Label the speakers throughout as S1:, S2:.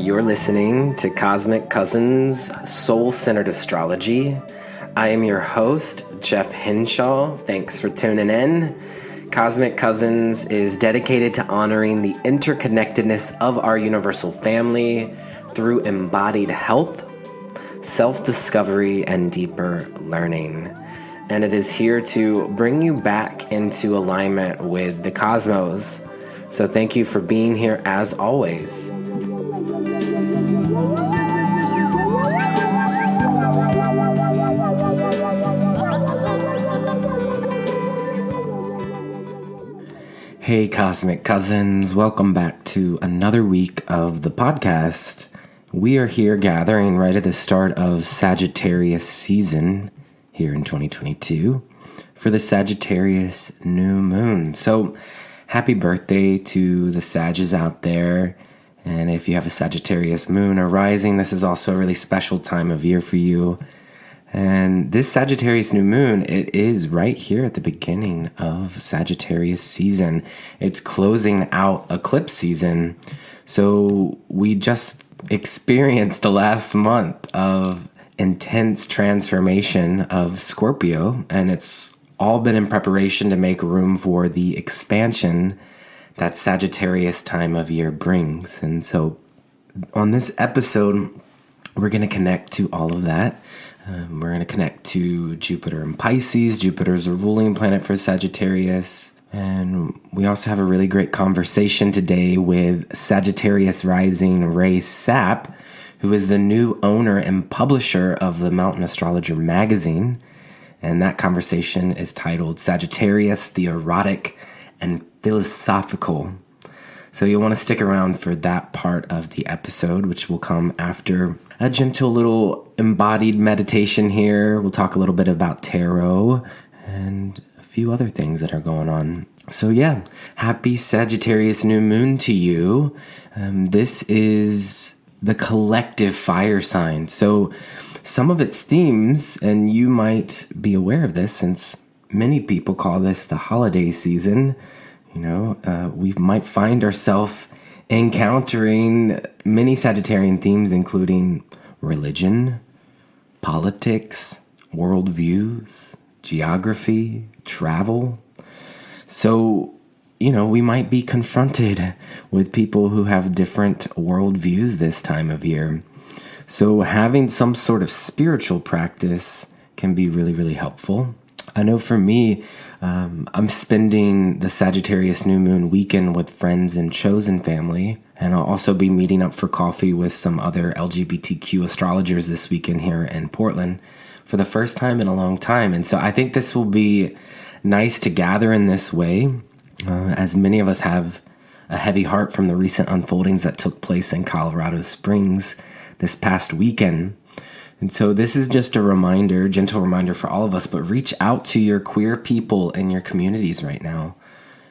S1: You're listening to Cosmic Cousins Soul-Centered Astrology. I am your host, Jeff Henshaw. Thanks for tuning in. Cosmic Cousins is dedicated to honoring the interconnectedness of our universal family through embodied health, self-discovery, and deeper learning. And it is here to bring you back into alignment with the cosmos. So thank you for being here as always. Hey Cosmic Cousins, welcome back to another week of the podcast. We are here gathering right at the start of Sagittarius season here in 2022 for the Sagittarius New Moon. So happy birthday to the Sages out there. And if you have a Sagittarius Moon or Rising, this is also a really special time of year for you. And this Sagittarius New Moon, it is right here at the beginning of Sagittarius season. It's closing out eclipse season. So we just experienced the last month of intense transformation of Scorpio, and it's all been in preparation to make room for the expansion that Sagittarius time of year brings. And so on this episode, we're going to connect to all of that. We're going to connect to Jupiter and Pisces. Jupiter is a ruling planet for Sagittarius. And we also have a really great conversation today with Sagittarius Rising Rae Sapp, who is the new owner and publisher of the Mountain Astrologer magazine. And that conversation is titled Sagittarius, the Erotic and Philosophical. So you'll want to stick around for that part of the episode, which will come after a gentle little embodied meditation here. We'll talk a little bit about tarot and a few other things that are going on. So yeah, happy Sagittarius New Moon to you. This is the collective fire sign. So some of its themes, and you might be aware of this since many people call this the holiday season. You know, we might find ourselves encountering many Sagittarian themes, including religion, politics, worldviews, geography, travel. So, you know, we might be confronted with people who have different worldviews this time of year. So having some sort of spiritual practice can be really, really helpful. I know for me, I'm spending the Sagittarius New Moon weekend with friends and chosen family, and I'll also be meeting up for coffee with some other LGBTQ astrologers this weekend here in Portland for the first time in a long time. And so I think this will be nice to gather in this way, as many of us have a heavy heart from the recent unfoldings that took place in Colorado Springs this past weekend. And so this is just a reminder, gentle reminder for all of us, but reach out to your queer people in your communities right now.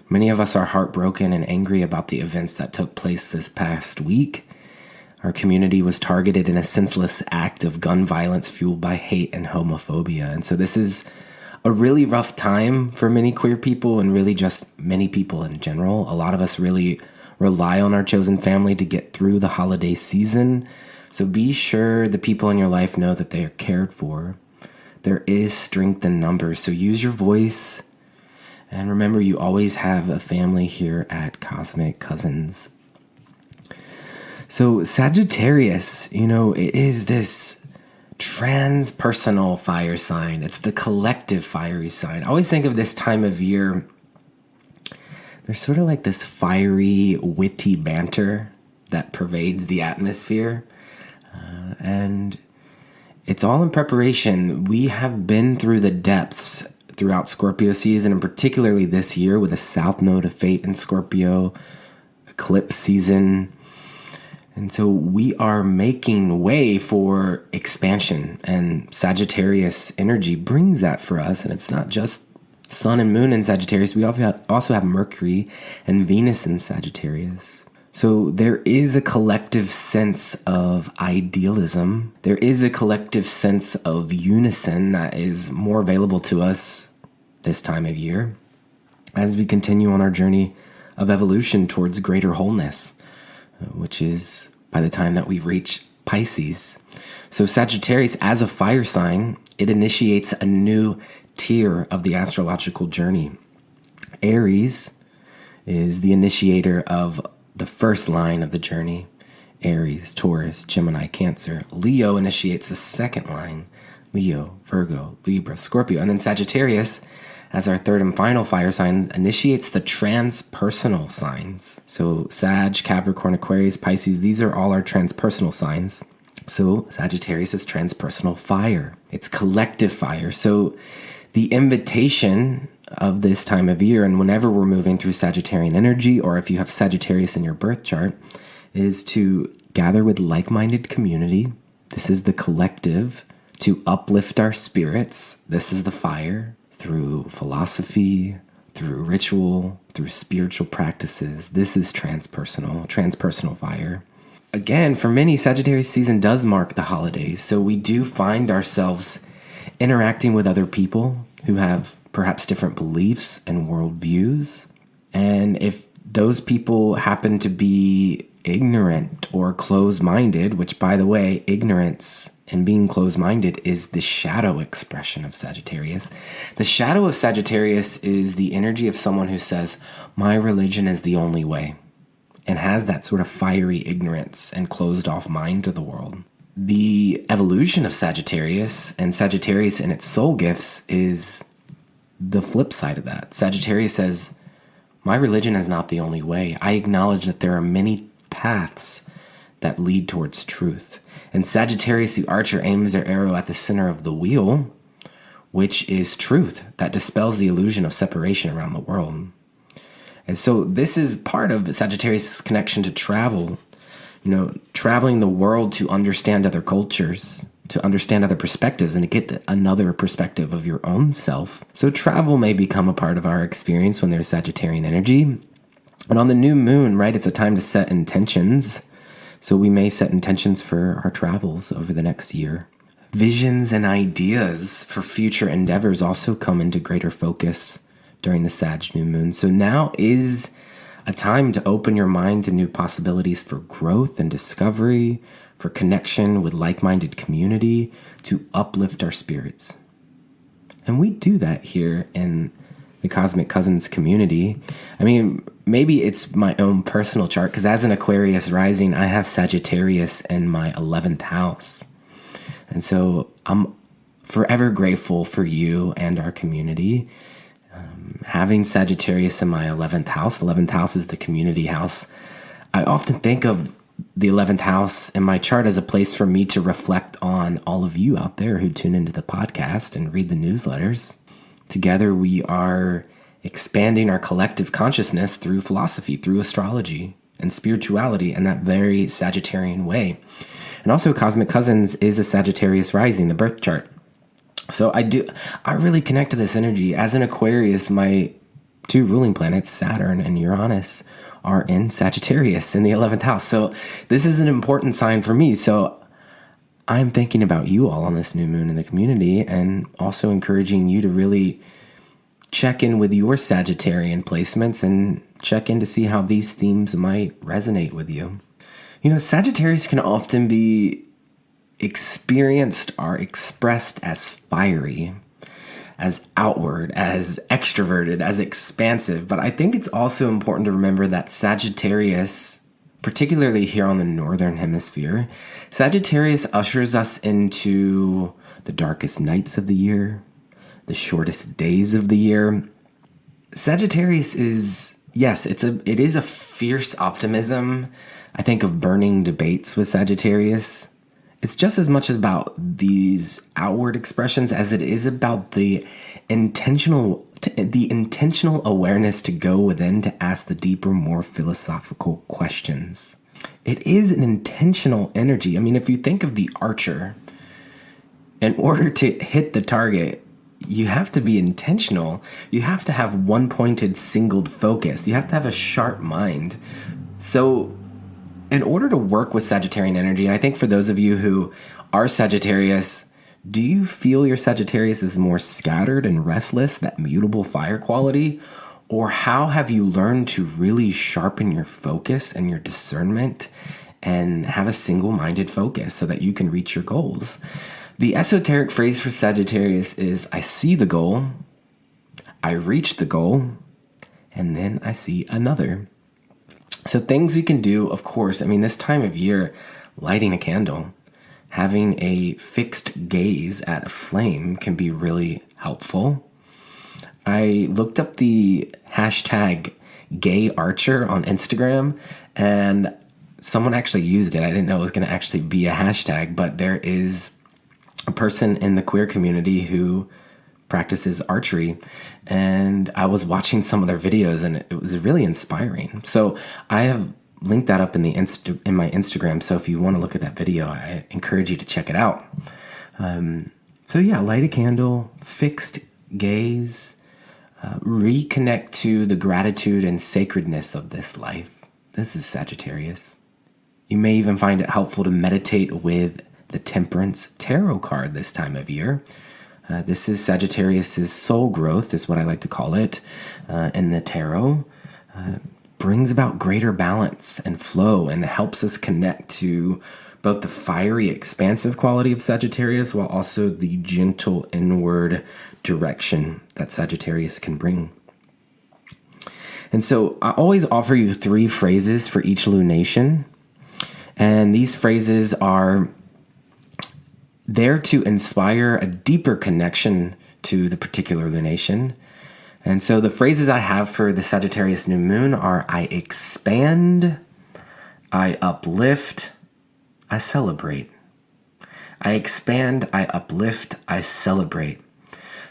S1: Many of us are heartbroken and angry about the events that took place this past week. Our community was targeted in a senseless act of gun violence fueled by hate and homophobia. And so this is a really rough time for many queer people and really just many people in general. A lot of us really rely on our chosen family to get through the holiday season. So be sure the people in your life know that they are cared for. There is strength in numbers, so use your voice. And remember, you always have a family here at Cosmic Cousins. So Sagittarius, you know, it is this transpersonal fire sign. It's the collective fiery sign. I always think of this time of year, there's sort of like this fiery, witty banter that pervades the atmosphere. And it's all in preparation. We have been through the depths throughout Scorpio season, and particularly this year with a South Node of Fate in Scorpio, eclipse season. And so we are making way for expansion, and Sagittarius energy brings that for us. And it's not just Sun and Moon in Sagittarius. We also have Mercury and Venus in Sagittarius. So there is a collective sense of idealism. There is a collective sense of unison that is more available to us this time of year as we continue on our journey of evolution towards greater wholeness, which is by the time that we reach Pisces. So Sagittarius, as a fire sign, it initiates a new tier of the astrological journey. Aries is the initiator of the first line of the journey. Aries, Taurus, Gemini, Cancer. Leo initiates the second line. Leo, Virgo, Libra, Scorpio. And then Sagittarius, as our third and final fire sign, initiates the transpersonal signs. So Sag, Capricorn, Aquarius, Pisces, these are all our transpersonal signs. So Sagittarius is transpersonal fire. It's collective fire. So the invitation of this time of year, and whenever we're moving through Sagittarian energy, or if you have Sagittarius in your birth chart, is to gather with like-minded community. This is the collective. To uplift our spirits. This is the fire. Through philosophy, through ritual, through spiritual practices. This is transpersonal fire. Again, for many, Sagittarius season does mark the holidays, so we do find ourselves interacting with other people who have perhaps different beliefs and worldviews. And if those people happen to be ignorant or closed-minded, which, by the way, ignorance and being closed-minded is the shadow expression of Sagittarius. The shadow of Sagittarius is the energy of someone who says, my religion is the only way, and has that sort of fiery ignorance and closed-off mind to the world. The evolution of Sagittarius, and Sagittarius in its soul gifts, is the flip side of that. Sagittarius says, my religion is not the only way. I acknowledge that there are many paths that lead towards truth. And Sagittarius, the archer, aims their arrow at the center of the wheel, which is truth, that dispels the illusion of separation around the world. And so this is part of Sagittarius' connection to travel, traveling the world to understand other cultures, to understand other perspectives, and to get another perspective of your own self. So travel may become a part of our experience when there's Sagittarian energy. And on the new moon, right, it's a time to set intentions. So we may set intentions for our travels over the next year. Visions and ideas for future endeavors also come into greater focus during the Sag New Moon. So now is a time to open your mind to new possibilities for growth and discovery, for connection with like-minded community, to uplift our spirits. And we do that here in the Cosmic Cousins community. I mean, maybe it's my own personal chart, because as an Aquarius rising, I have Sagittarius in my 11th house. And so I'm forever grateful for you and our community. Having Sagittarius in my 11th house, 11th house is the community house. I often think of the 11th house in my chart as a place for me to reflect on all of you out there who tune into the podcast and read the newsletters. Together, we are expanding our collective consciousness through philosophy, through astrology and spirituality in that very Sagittarian way. And also, Cosmic Cousins is a Sagittarius rising, the birth chart. So I really connect to this energy. As an Aquarius, my two ruling planets, Saturn and Uranus, are in Sagittarius in the 11th house. So this is an important sign for me. So I'm thinking about you all on this new moon in the community, and also encouraging you to really check in with your Sagittarian placements and check in to see how these themes might resonate with you. Sagittarius can often be experienced or expressed as fiery, as outward, as extroverted, as expansive. But I think it's also important to remember that Sagittarius, particularly here on the northern hemisphere, Sagittarius ushers us into the darkest nights of the year, the shortest days of the year. Sagittarius is, yes, it is a fierce optimism. I think of burning debates with Sagittarius. It's just as much about these outward expressions as it is about the intentional awareness to go within to ask the deeper, more philosophical questions. It is an intentional energy. I mean, if you think of the archer, in order to hit the target, you have to be intentional. You have to have one-pointed, singled focus. You have to have a sharp mind. So in order to work with Sagittarian energy, and I think for those of you who are Sagittarius, do you feel your Sagittarius is more scattered and restless, that mutable fire quality? Or how have you learned to really sharpen your focus and your discernment and have a single-minded focus so that you can reach your goals. The esoteric phrase for Sagittarius is, I see the goal, I reach the goal, and then I see another. So things we can do, of course, this time of year, lighting a candle, having a fixed gaze at a flame can be really helpful. I looked up the hashtag gay archer on Instagram, and someone actually used it. I didn't know it was going to actually be a hashtag, but there is a person in the queer community who practices archery, and I was watching some of their videos, and it was really inspiring. So I have linked that up in my Instagram. So if you want to look at that video, I encourage you to check it out. Light a candle, fixed gaze, reconnect to the gratitude and sacredness of this life. This is Sagittarius. You may even find it helpful to meditate with the Temperance Tarot card this time of year. This is Sagittarius's soul growth, is what I like to call it. And the tarot brings about greater balance and flow and helps us connect to both the fiery, expansive quality of Sagittarius while also the gentle inward direction that Sagittarius can bring. And so I always offer you 3 phrases for each lunation. And these phrases are there to inspire a deeper connection to the particular lunation. And so the phrases I have for the Sagittarius New Moon are I expand, I uplift, I celebrate. I expand, I uplift, I celebrate.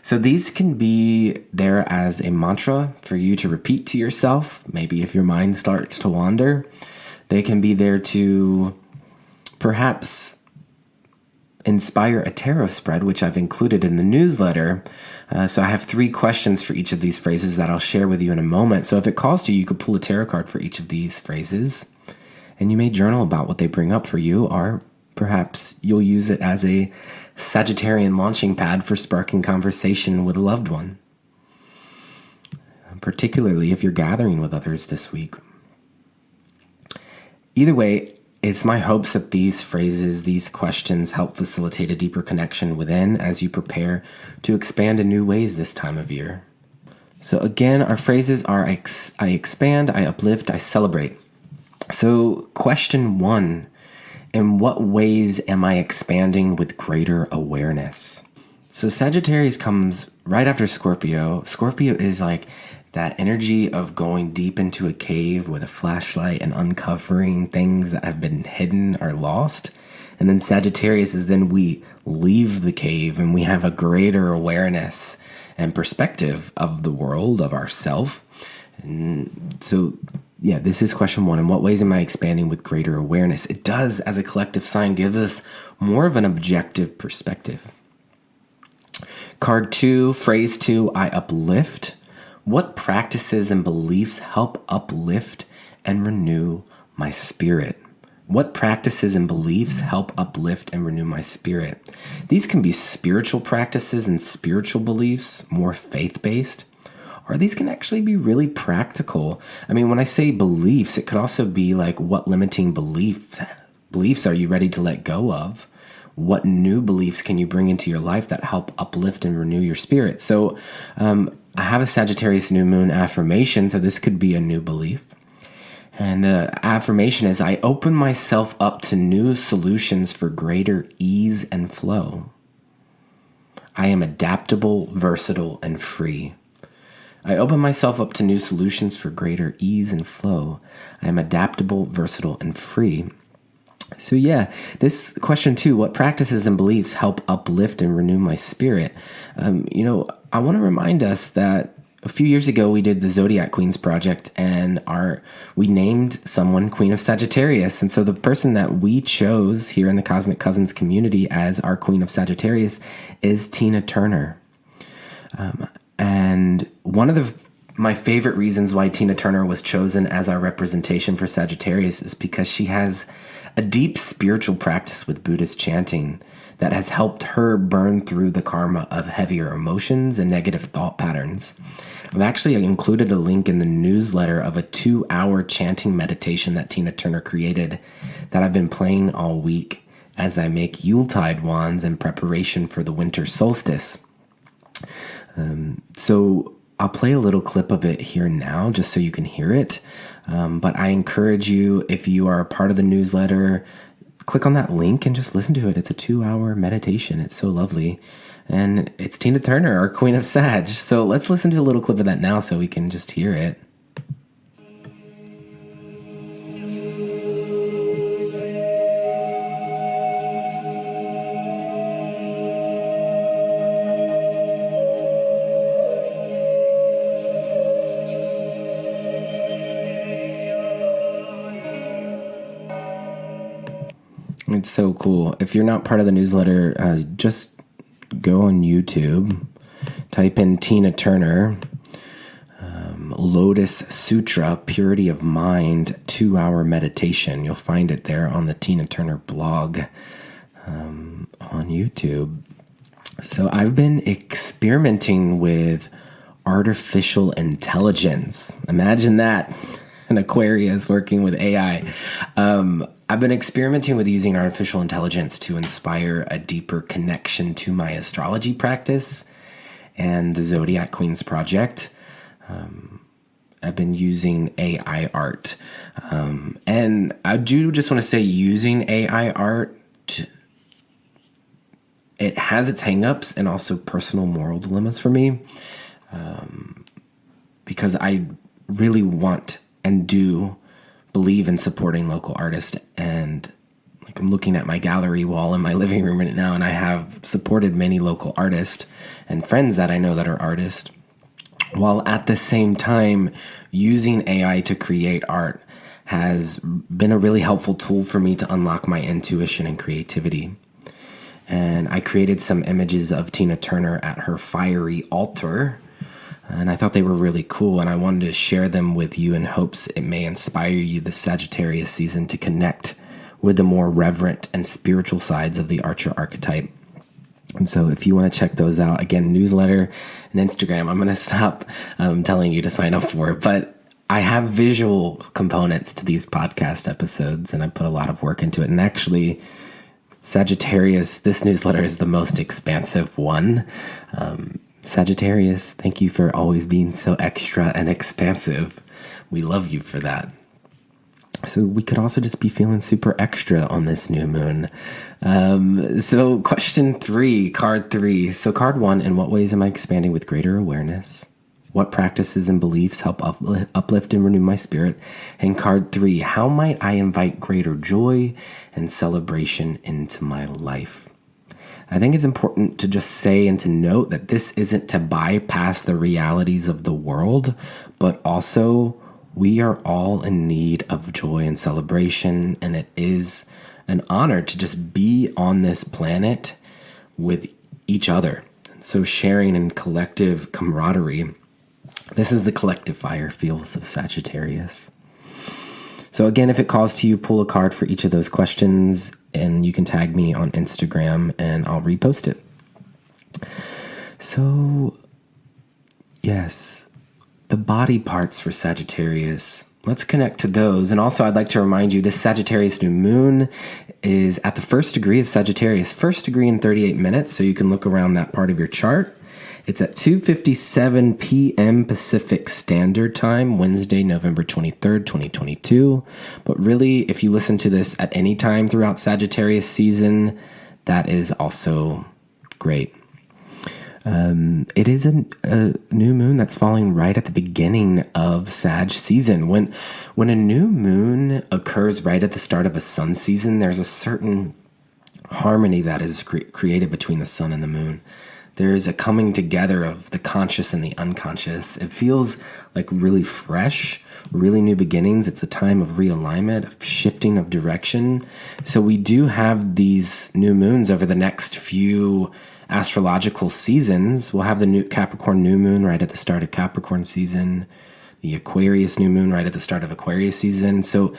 S1: So these can be there as a mantra for you to repeat to yourself. Maybe if your mind starts to wander, they can be there to perhaps inspire a tarot spread, which I've included in the newsletter. So I have 3 questions for each of these phrases that I'll share with you in a moment. So if it calls to you, you could pull a tarot card for each of these phrases, and you may journal about what they bring up for you, or perhaps you'll use it as a Sagittarian launching pad for sparking conversation with a loved one, particularly if you're gathering with others this week. Either way, it's my hopes that these phrases, these questions help facilitate a deeper connection within as you prepare to expand in new ways this time of year. So again, our phrases are I expand, I uplift, I celebrate. So question 1, in what ways am I expanding with greater awareness? So Sagittarius comes right after Scorpio. Scorpio is like that energy of going deep into a cave with a flashlight and uncovering things that have been hidden or lost. And then Sagittarius is then we leave the cave and we have a greater awareness and perspective of the world, of ourself. And so, this is question 1. In what ways am I expanding with greater awareness? It does, as a collective sign, give us more of an objective perspective. Card 2, phrase 2, I uplift. What practices and beliefs help uplift and renew my spirit? What practices and beliefs help uplift and renew my spirit? These can be spiritual practices and spiritual beliefs, more faith-based, or these can actually be really practical. When I say beliefs, it could also be like, what limiting beliefs are you ready to let go of? What new beliefs can you bring into your life that help uplift and renew your spirit? So I have a Sagittarius New Moon affirmation, so this could be a new belief. And the affirmation is, I open myself up to new solutions for greater ease and flow. I am adaptable, versatile, and free. I open myself up to new solutions for greater ease and flow. I am adaptable, versatile, and free. So this question 2, what practices and beliefs help uplift and renew my spirit? I want to remind us that a few years ago we did the Zodiac Queens project, and we named someone Queen of Sagittarius. And so the person that we chose here in the Cosmic Cousins community as our Queen of Sagittarius is Tina Turner. And one of my favorite reasons why Tina Turner was chosen as our representation for Sagittarius is because she has a deep spiritual practice with Buddhist chanting that has helped her burn through the karma of heavier emotions and negative thought patterns. I've actually included a link in the newsletter of a 2-hour chanting meditation that Tina Turner created that I've been playing all week as I make Yuletide wands in preparation for the Winter Solstice. So I'll play a little clip of it here now just so you can hear it. But I encourage you, if you are a part of the newsletter, click on that link and just listen to it. It's a 2-hour meditation. It's so lovely. And it's Tina Turner, our Queen of Sag. So let's listen to a little clip of that now so we can just hear it. It's so cool. If you're not part of the newsletter, just go on YouTube, type in Tina Turner, Lotus Sutra, Purity of Mind, 2-hour meditation. You'll find it there on the Tina Turner blog on YouTube. So I've been experimenting with artificial intelligence. Imagine that. An Aquarius working with AI. I've been experimenting with using artificial intelligence to inspire a deeper connection to my astrology practice and the Zodiac Queens project. I've been using AI art. And I do just want to say using AI art, it has its hangups and also personal moral dilemmas for me. Because I really want and do believe in supporting local artists, and like I'm looking at my gallery wall in my living room right now, and I have supported many local artists and friends that I know that are artists, while at the same time using AI to create art has been a really helpful tool for me to unlock my intuition and creativity. And I created some images of Tina Turner at her fiery altar, and I thought they were really cool, and I wanted to share them with you in hopes it may inspire you this Sagittarius season to connect with the more reverent and spiritual sides of the Archer archetype. And so if you want to check those out, again, newsletter and Instagram, I'm going to stop telling you to sign up for it, but I have visual components to these podcast episodes, and I put a lot of work into it. And actually, Sagittarius, this newsletter is the most expansive one. Sagittarius, thank you for always being so extra and expansive. We love you for that. So we could also just be feeling super extra on this new moon. So question 3, card 3. So card 1, in what ways am I expanding with greater awareness? What practices and beliefs help uplift and renew my spirit? And card 3, how might I invite greater joy and celebration into my life? I think it's important to just say and to note that this isn't to bypass the realities of the world, but also we are all in need of joy and celebration, and it is an honor to just be on this planet with each other. So sharing in collective camaraderie. This is the collective fire fields of Sagittarius. So again, if it calls to you, pull a card for each of those questions, and you can tag me on Instagram and I'll repost it. So, yes, the body parts for Sagittarius. Let's connect to those. And also, I'd like to remind you, this Sagittarius New Moon is at the first degree of Sagittarius, first degree in 38 minutes, so you can look around that part of your chart. It's at 2:57 p.m. Pacific Standard Time, Wednesday, November 23rd, 2022. But really, if you listen to this at any time throughout Sagittarius season, that is also great. It is a new moon that's falling right at the beginning of Sag season. When a new moon occurs right at the start of a sun season, there's a certain harmony that is created between the sun and the moon. There is a coming together of the conscious and the unconscious. It feels like really fresh, really new beginnings. It's a time of realignment, of shifting of direction. So we do have these new moons over the next few astrological seasons. We'll have the new Capricorn New Moon right at the start of Capricorn season, the Aquarius New Moon right at the start of Aquarius season. So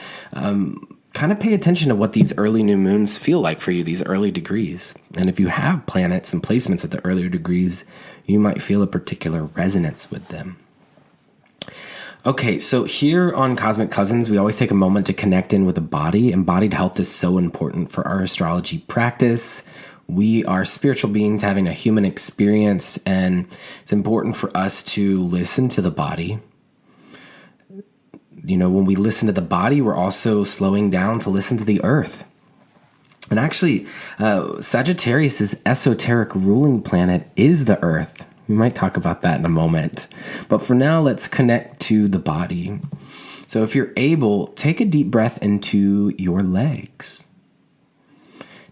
S1: kind of pay attention to what these early new moons feel like for you, these early degrees. And if you have planets and placements at the earlier degrees, you might feel a particular resonance with them. Okay, so here on Cosmic Cousins, we always take a moment to connect in with the body. Embodied health is so important for our astrology practice. We are spiritual beings having a human experience, and it's important for us to listen to the body. You know, when we listen to the body, we're also slowing down to listen to the earth. And actually, Sagittarius' esoteric ruling planet is the earth. We might talk about that in a moment. But for now, let's connect to the body. So if you're able, take a deep breath into your legs.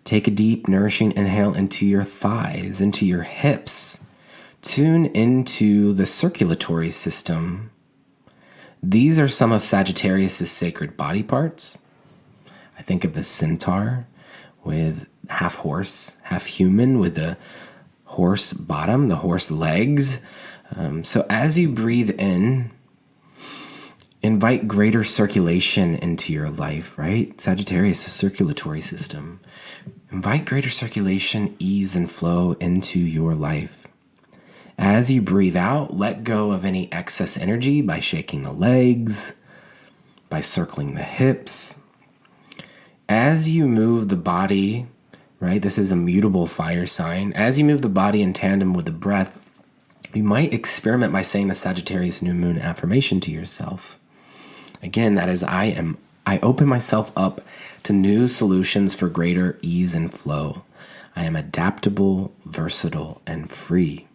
S1: Take a deep, nourishing inhale into your thighs, into your hips. Tune into the circulatory system. These are some of Sagittarius' sacred body parts. I think of the centaur with half horse, half human with the horse bottom, the horse legs. So as you breathe in, invite greater circulation into your life, right? Sagittarius, the circulatory system. Invite greater circulation, ease, and flow into your life. As you breathe out, let go of any excess energy by shaking the legs, by circling the hips. As you move the body, right, this is a mutable fire sign. As you move the body in tandem with the breath, you might experiment by saying the Sagittarius New Moon affirmation to yourself. Again, that is, I open myself up to new solutions for greater ease and flow. I am adaptable, versatile, and free.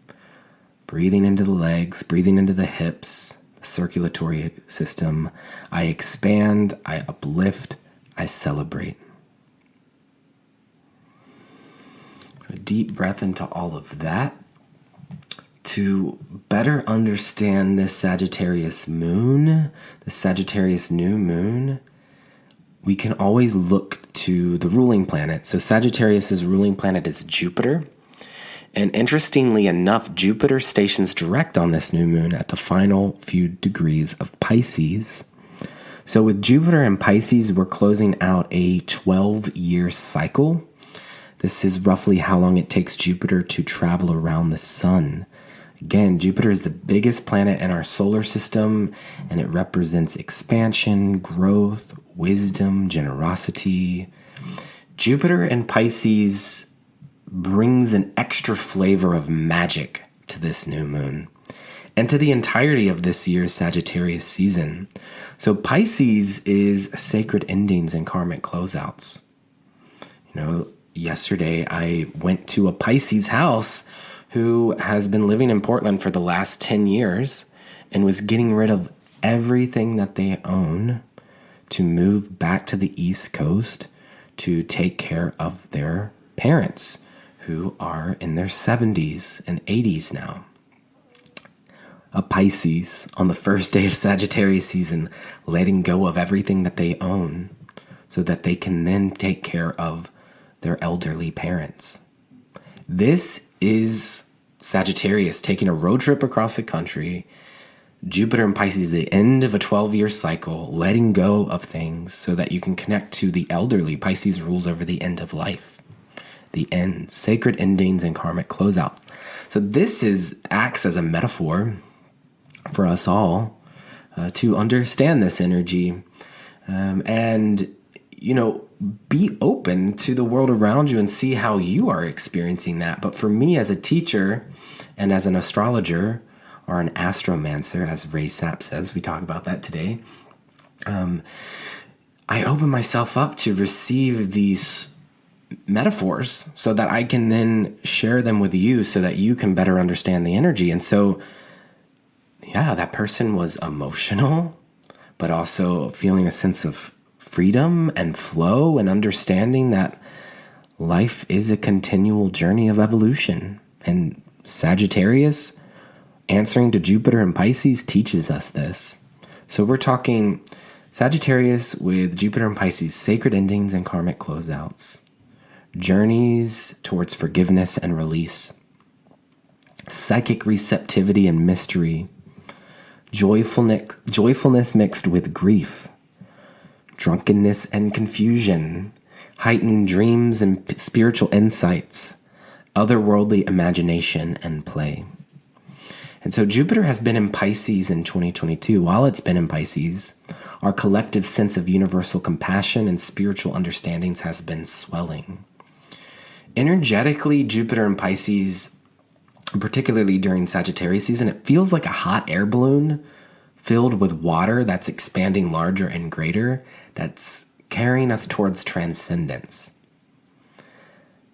S1: Breathing into the legs, breathing into the hips, the circulatory system. I expand, I uplift, I celebrate. So a deep breath into all of that. To better understand this Sagittarius moon, the Sagittarius New Moon, we can always look to the ruling planet. So Sagittarius' ruling planet is Jupiter. And interestingly enough, Jupiter stations direct on this new moon at the final few degrees of Pisces. So with Jupiter and Pisces, we're closing out a 12-year cycle. This is roughly how long it takes Jupiter to travel around the sun. Again, Jupiter is the biggest planet in our solar system, and it represents expansion, growth, wisdom, generosity. Jupiter and Pisces brings an extra flavor of magic to this new moon and to the entirety of this year's Sagittarius season. So Pisces is sacred endings and karmic closeouts. You know, yesterday I went to a Pisces house who has been living in Portland for the last 10 years and was getting rid of everything that they own to move back to the East Coast to take care of their parents, who are in their 70s and 80s now. A Pisces on the first day of Sagittarius season, letting go of everything that they own so that they can then take care of their elderly parents. This is Sagittarius taking a road trip across the country. Jupiter and Pisces, the end of a 12-year cycle, letting go of things so that you can connect to the elderly. Pisces rules over the end of life. The end, sacred endings and karmic closeout. So this acts as a metaphor for us all to understand this energy and, you know, be open to the world around you and see how you are experiencing that. But for me as a teacher and as an astrologer or an astromancer, as Ray Sapp says, we talk about that today, I open myself up to receive these metaphors so that I can then share them with you so that you can better understand the energy. And so, yeah, that person was emotional, but also feeling a sense of freedom and flow and understanding that life is a continual journey of evolution. And Sagittarius, answering to Jupiter and Pisces, teaches us this. So we're talking Sagittarius with Jupiter and Pisces, sacred endings and karmic closeouts. Journeys towards forgiveness and release, psychic receptivity and mystery, joyfulness mixed with grief, drunkenness and confusion, heightened dreams and spiritual insights, otherworldly imagination and play. And so Jupiter has been in Pisces in 2022. While it's been in Pisces, our collective sense of universal compassion and spiritual understandings has been swelling. Energetically, Jupiter in Pisces, particularly during Sagittarius season, it feels like a hot air balloon filled with water that's expanding larger and greater, that's carrying us towards transcendence.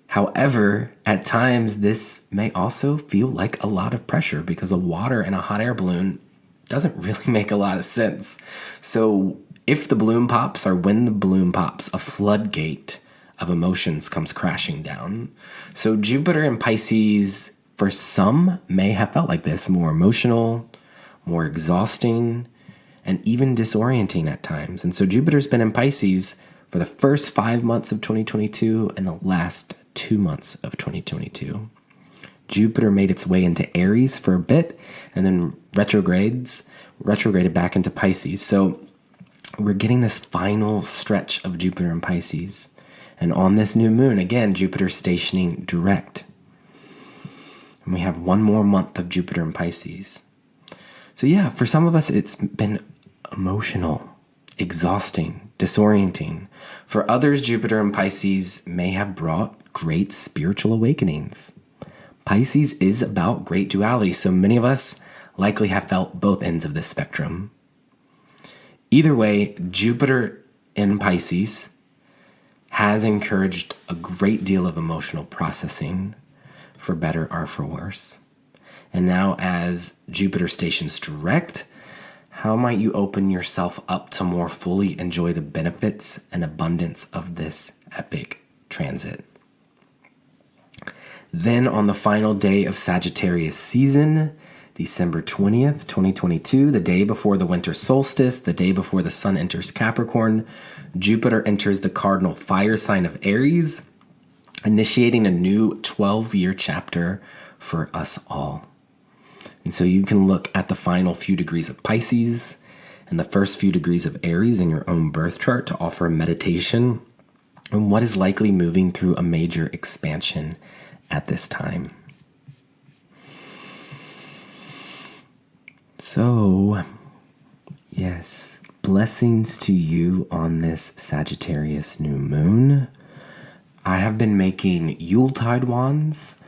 S1: However, at times this may also feel like a lot of pressure because of water in a hot air balloon doesn't really make a lot of sense. So if the balloon pops, or when the balloon pops, a floodgate of emotions comes crashing down. So Jupiter in Pisces, for some, may have felt like this, more emotional, more exhausting, and even disorienting at times. And so Jupiter's been in Pisces for the first 5 months of 2022 and the last 2 months of 2022. Jupiter made its way into Aries for a bit and then retrograded back into Pisces. So we're getting this final stretch of Jupiter in Pisces. And on this new moon, again, Jupiter stationing direct. And we have 1 more month of Jupiter in Pisces. So yeah, for some of us, it's been emotional, exhausting, disorienting. For others, Jupiter in Pisces may have brought great spiritual awakenings. Pisces is about great duality, so many of us likely have felt both ends of this spectrum. Either way, Jupiter in Pisces has encouraged a great deal of emotional processing, for better or for worse. And now as Jupiter stations direct, how might you open yourself up to more fully enjoy the benefits and abundance of this epic transit? Then on the final day of Sagittarius season, December 20th, 2022, the day before the Winter Solstice, the day before the Sun enters Capricorn, Jupiter enters the cardinal fire sign of Aries, initiating a new 12-year chapter for us all. And so you can look at the final few degrees of Pisces and the first few degrees of Aries in your own birth chart to offer a meditation on what is likely moving through a major expansion at this time. So, yes, blessings to you on this Sagittarius new moon. I have been making Yuletide wands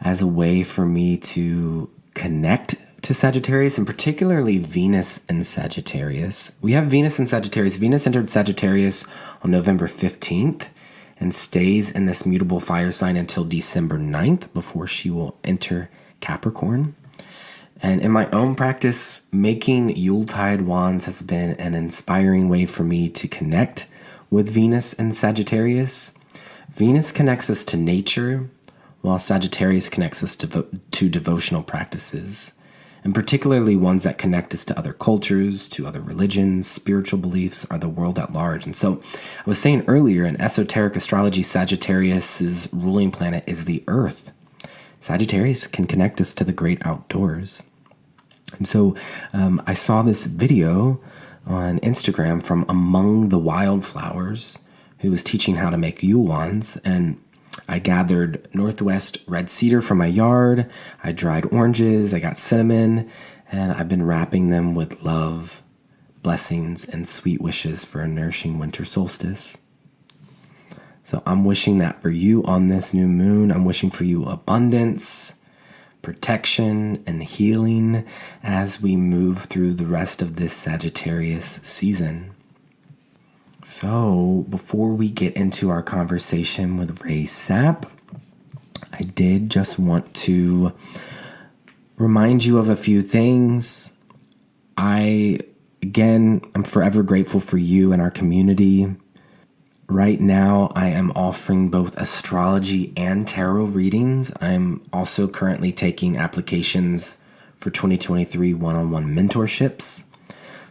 S1: as a way for me to connect to Sagittarius, and particularly Venus and Sagittarius. We have Venus and Sagittarius. Venus entered Sagittarius on November 15th and stays in this mutable fire sign until December 9th before she will enter Capricorn. And in my own practice, making Yuletide wands has been an inspiring way for me to connect with Venus and Sagittarius. Venus connects us to nature, while Sagittarius connects us to devotional practices, and particularly ones that connect us to other cultures, to other religions, spiritual beliefs, or the world at large. And so I was saying earlier, in esoteric astrology, Sagittarius's ruling planet is the Earth. Sagittarius can connect us to the great outdoors. And so I saw this video on Instagram from Among the Wildflowers, who was teaching how to make Yule wands, and I gathered Northwest red cedar from my yard, I dried oranges, I got cinnamon, and I've been wrapping them with love, blessings, and sweet wishes for a nourishing winter solstice. So I'm wishing that for you on this new moon. I'm wishing for you abundance, protection, and healing as we move through the rest of this Sagittarius season. So before we get into our conversation with Ray Sapp, I did just want to remind you of a few things. I'm forever grateful for you and our community. Right now, I am offering both astrology and tarot readings. I'm also currently taking applications for 2023 one-on-one mentorships.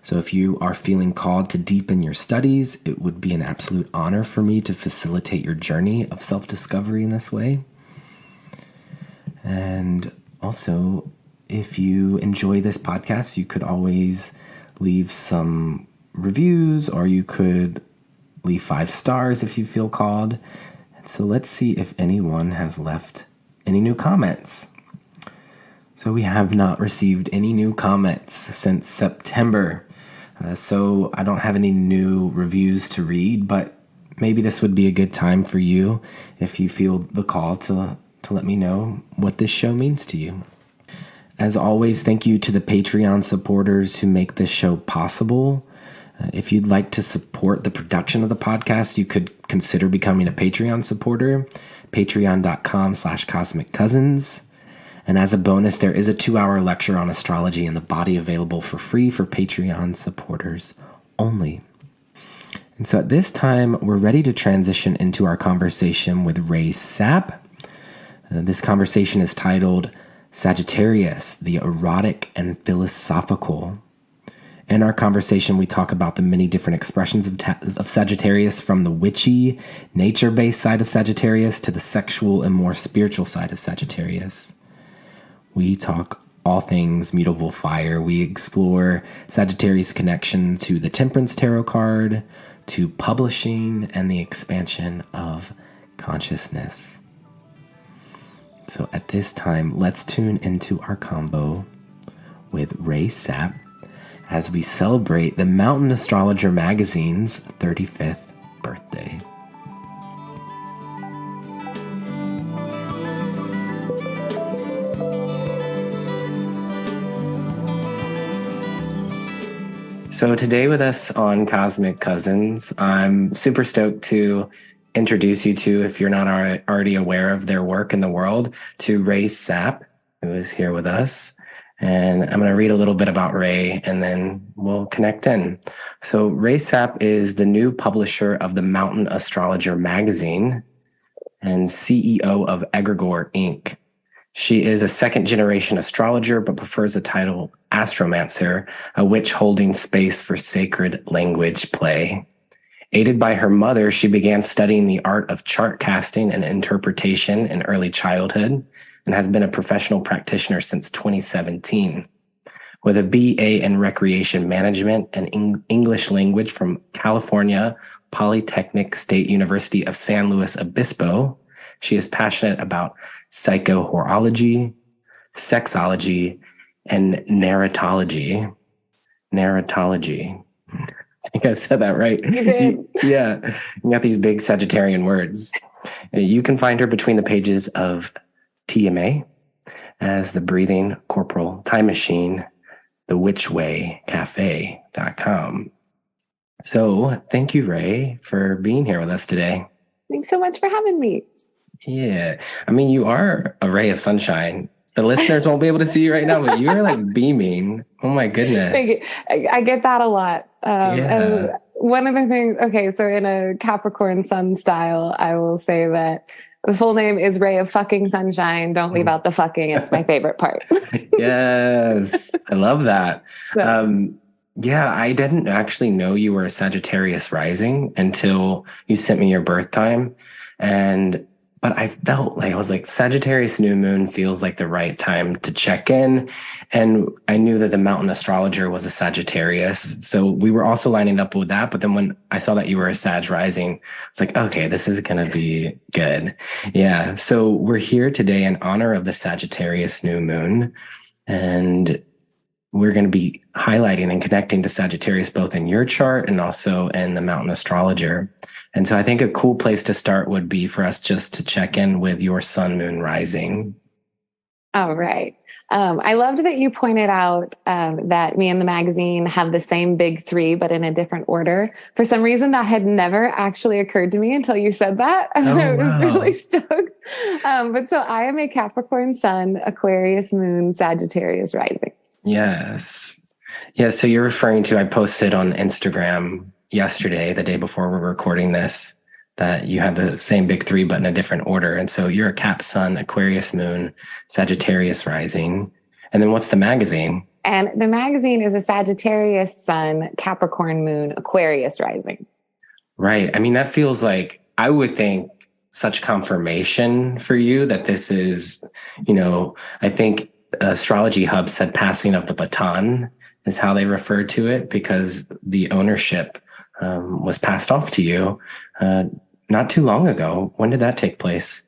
S1: So if you are feeling called to deepen your studies, it would be an absolute honor for me to facilitate your journey of self-discovery in this way. And also, if you enjoy this podcast, you could always leave some reviews, or you could leave 5 stars if you feel called. So let's see if anyone has left any new comments. So we have not received any new comments since September. So I don't have any new reviews to read, but maybe this would be a good time for you if you feel the call to let me know what this show means to you. As always, thank you to the Patreon supporters who make this show possible. If you'd like to support the production of the podcast, you could consider becoming a Patreon supporter, patreon.com/cosmiccousins. And as a bonus, there is a 2-hour lecture on astrology in the body available for free for Patreon supporters only. And so at this time, we're ready to transition into our conversation with Ray Sapp. This conversation is titled Sagittarius, the Erotic and Philosophical. In our conversation, we talk about the many different expressions of Sagittarius, from the witchy, nature-based side of Sagittarius to the sexual and more spiritual side of Sagittarius. We talk all things mutable fire. We explore Sagittarius' connection to the Temperance Tarot card, to publishing, and the expansion of consciousness. So at this time, let's tune into our combo with Rae Sapp as we celebrate the Mountain Astrologer magazine's 35th birthday. So today with us on Cosmic Cousins, I'm super stoked to introduce you to, if you're not already aware of their work in the world, to Rae Sapp, who is here with us. And I'm going to read a little bit about Rae, and then we'll connect in. So Rae Sapp is the new publisher of the Mountain Astrologer magazine and CEO of Egregore Inc. She is a second-generation astrologer, but prefers the title astromancer, a witch holding space for sacred language play. Aided by her mother, she began studying the art of chart casting and interpretation in early childhood and has been a professional practitioner since 2017. With a BA in Recreation Management and English Language from California Polytechnic State University of San Luis Obispo, she is passionate about psychohorology, sexology, and narratology. Narratology. I think I said that right.
S2: You did.
S1: Yeah. You got these big Sagittarian words. You can find her between the pages of TMA as the Breathing Corporal Time Machine, the witchwaycafe.com. So thank you, Rae, for being here with us today.
S2: Thanks so much for having me.
S1: Yeah. I mean, you are a ray of sunshine. The listeners won't be able to see you right now, but you're like beaming. Oh my goodness.
S2: Thank you. I get that a lot. And one of the things, okay, so in a Capricorn Sun style, I will say that the full name is Ray of fucking Sunshine. Don't leave out the fucking. It's my favorite part.
S1: Yes. I love that.
S2: So,
S1: yeah, I didn't actually know you were a Sagittarius rising until you sent me your birth time. But I felt like, I was like, Sagittarius New Moon feels like the right time to check in. And I knew that the Mountain Astrologer was a Sagittarius. So we were also lining up with that. But then when I saw that you were a Sag rising, it's like, okay, this is going to be good. Yeah. So we're here today in honor of the Sagittarius New Moon. And we're going to be highlighting and connecting to Sagittarius both in your chart and also in the Mountain Astrologer. And so I think a cool place to start would be for us just to check in with your sun, moon, rising.
S2: all right. I loved that you pointed out that me and the magazine have the same big three, but in a different order. For some reason, that had never actually occurred to me until you said that. I was really stoked. But so I am a Capricorn Sun, Aquarius Moon, Sagittarius Rising.
S1: Yes. Yeah. So you're referring to, I posted on Instagram yesterday, the day before we're recording this, that you have the same big three, but in a different order. And so you're a Cap Sun, Aquarius Moon, Sagittarius Rising. And then what's the magazine?
S2: And the magazine is a Sagittarius Sun, Capricorn Moon, Aquarius Rising.
S1: Right. I mean, that feels like, I would think, such confirmation for you that this is, I think Astrology Hub said passing of the baton is how they refer to it, because the ownership was passed off to you not too long ago. When did that take place?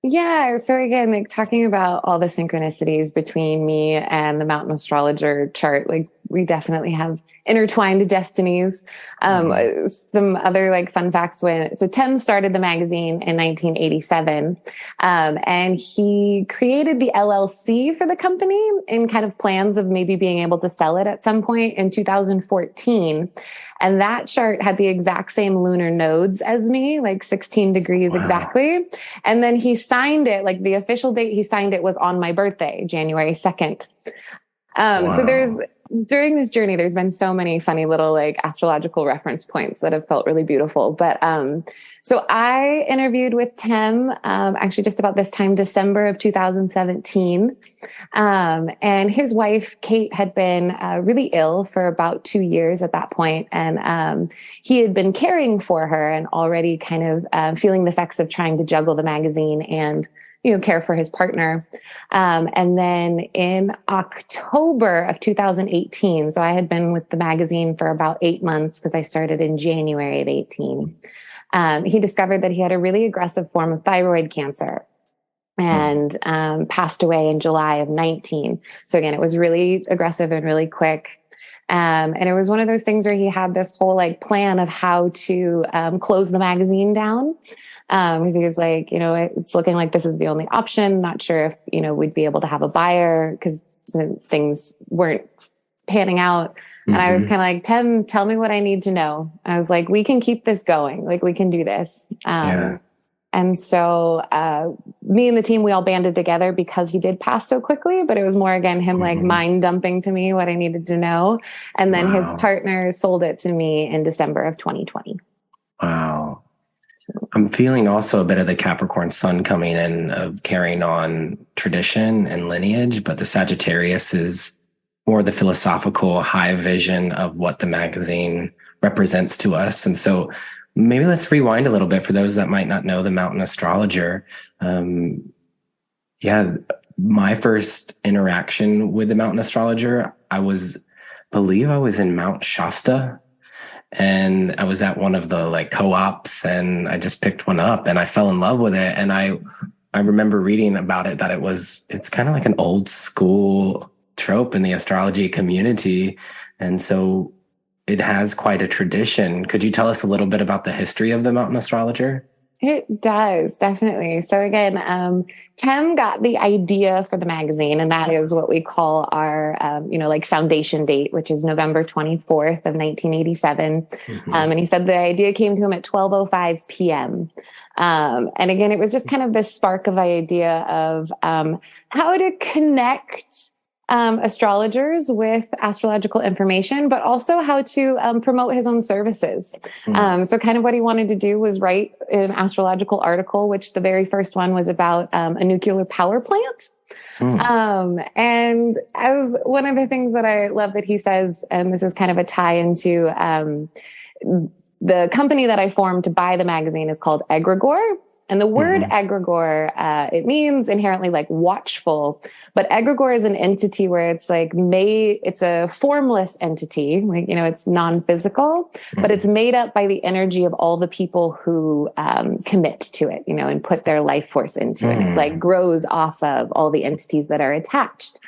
S2: Yeah. So again, like talking about all the synchronicities between me and the Mountain Astrologer chart, like we definitely have intertwined destinies. Some other like fun facts so Tim started the magazine in 1987. And he created the LLC for the company in kind of plans of maybe being able to sell it at some point in 2014. And that chart had the exact same lunar nodes as me, like 16 degrees exactly. And then he signed it, like the official date he signed it was on my birthday, January 2nd. So during this journey, there's been so many funny little like astrological reference points that have felt really beautiful. But so I interviewed with Tim actually just about this time, December of 2017. And his wife, Kate, had been really ill for about 2 years at that point. And he had been caring for her and already kind of feeling the effects of trying to juggle the magazine and care for his partner. And then in October of 2018, so I had been with the magazine for about 8 months because I started in January of 18. He discovered that he had a really aggressive form of thyroid cancer and passed away in July of 19. So again, it was really aggressive and really quick. And it was one of those things where he had this whole like plan of how to close the magazine down. He was like, it's looking like this is the only option. Not sure if, we'd be able to have a buyer because things weren't panning out. And I was kind of like, Tim, tell me what I need to know. I was like, we can keep this going. Like we can do this. And so, me and the team, we all banded together because he did pass so quickly, but it was more again, him like mind dumping to me what I needed to know. And then his partner sold it to me in December of 2020.
S1: Wow. I'm feeling also a bit of the Capricorn Sun coming in of carrying on tradition and lineage, but the Sagittarius is more the philosophical high vision of what the magazine represents to us. And so maybe let's rewind a little bit for those that might not know the Mountain Astrologer. My first interaction with the Mountain Astrologer, I believe I was in Mount Shasta. And I was at one of the like co-ops and I just picked one up and I fell in love with it. And I remember reading about it that it's kind of like an old school trope in the astrology community. And so it has quite a tradition. Could you tell us a little bit about the history of the Mountain Astrologer?
S2: It does, definitely. So again, Tim got the idea for the magazine, and that is what we call our, like foundation date, which is November 24th of 1987. And he said the idea came to him at 12:05 p.m. And again, it was just kind of this spark of idea of how to connect astrologers with astrological information, but also how to promote his own services. So kind of what he wanted to do was write an astrological article, which the very first one was about a nuclear power plant. And as one of the things that I love that he says, and this is kind of a tie into the company that I formed to buy the magazine is called Egregore. And the word egregore, it means inherently like watchful, but egregore is an entity where it's like it's a formless entity, like, it's non-physical, but it's made up by the energy of all the people who commit to it, and put their life force into it. It like grows off of all the entities that are attached.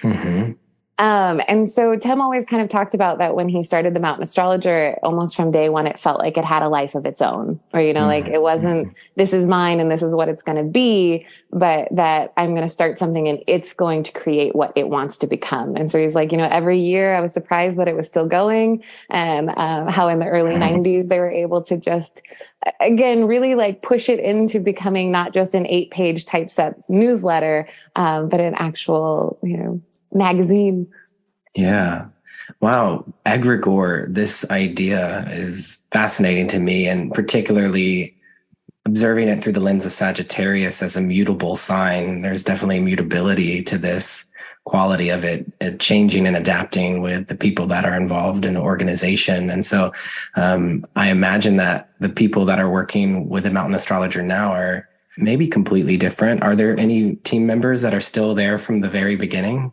S2: And so Tim always kind of talked about that when he started the Mountain Astrologer, almost from day one, it felt like it had a life of its own, or, like it wasn't, this is mine and this is what it's going to be, but that I'm going to start something and it's going to create what it wants to become. And so he's like, every year I was surprised that it was still going, and how in the early 90s they were able to just, again, really like push it into becoming not just an 8-page typeset newsletter, but an actual, magazine.
S1: Yeah. Wow. Egregore, this idea is fascinating to me, and particularly observing it through the lens of Sagittarius as a mutable sign. There's definitely mutability to this quality of it changing and adapting with the people that are involved in the organization. And so I imagine that the people that are working with the Mountain Astrologer now are maybe completely different. Are there any team members that are still there from the very beginning?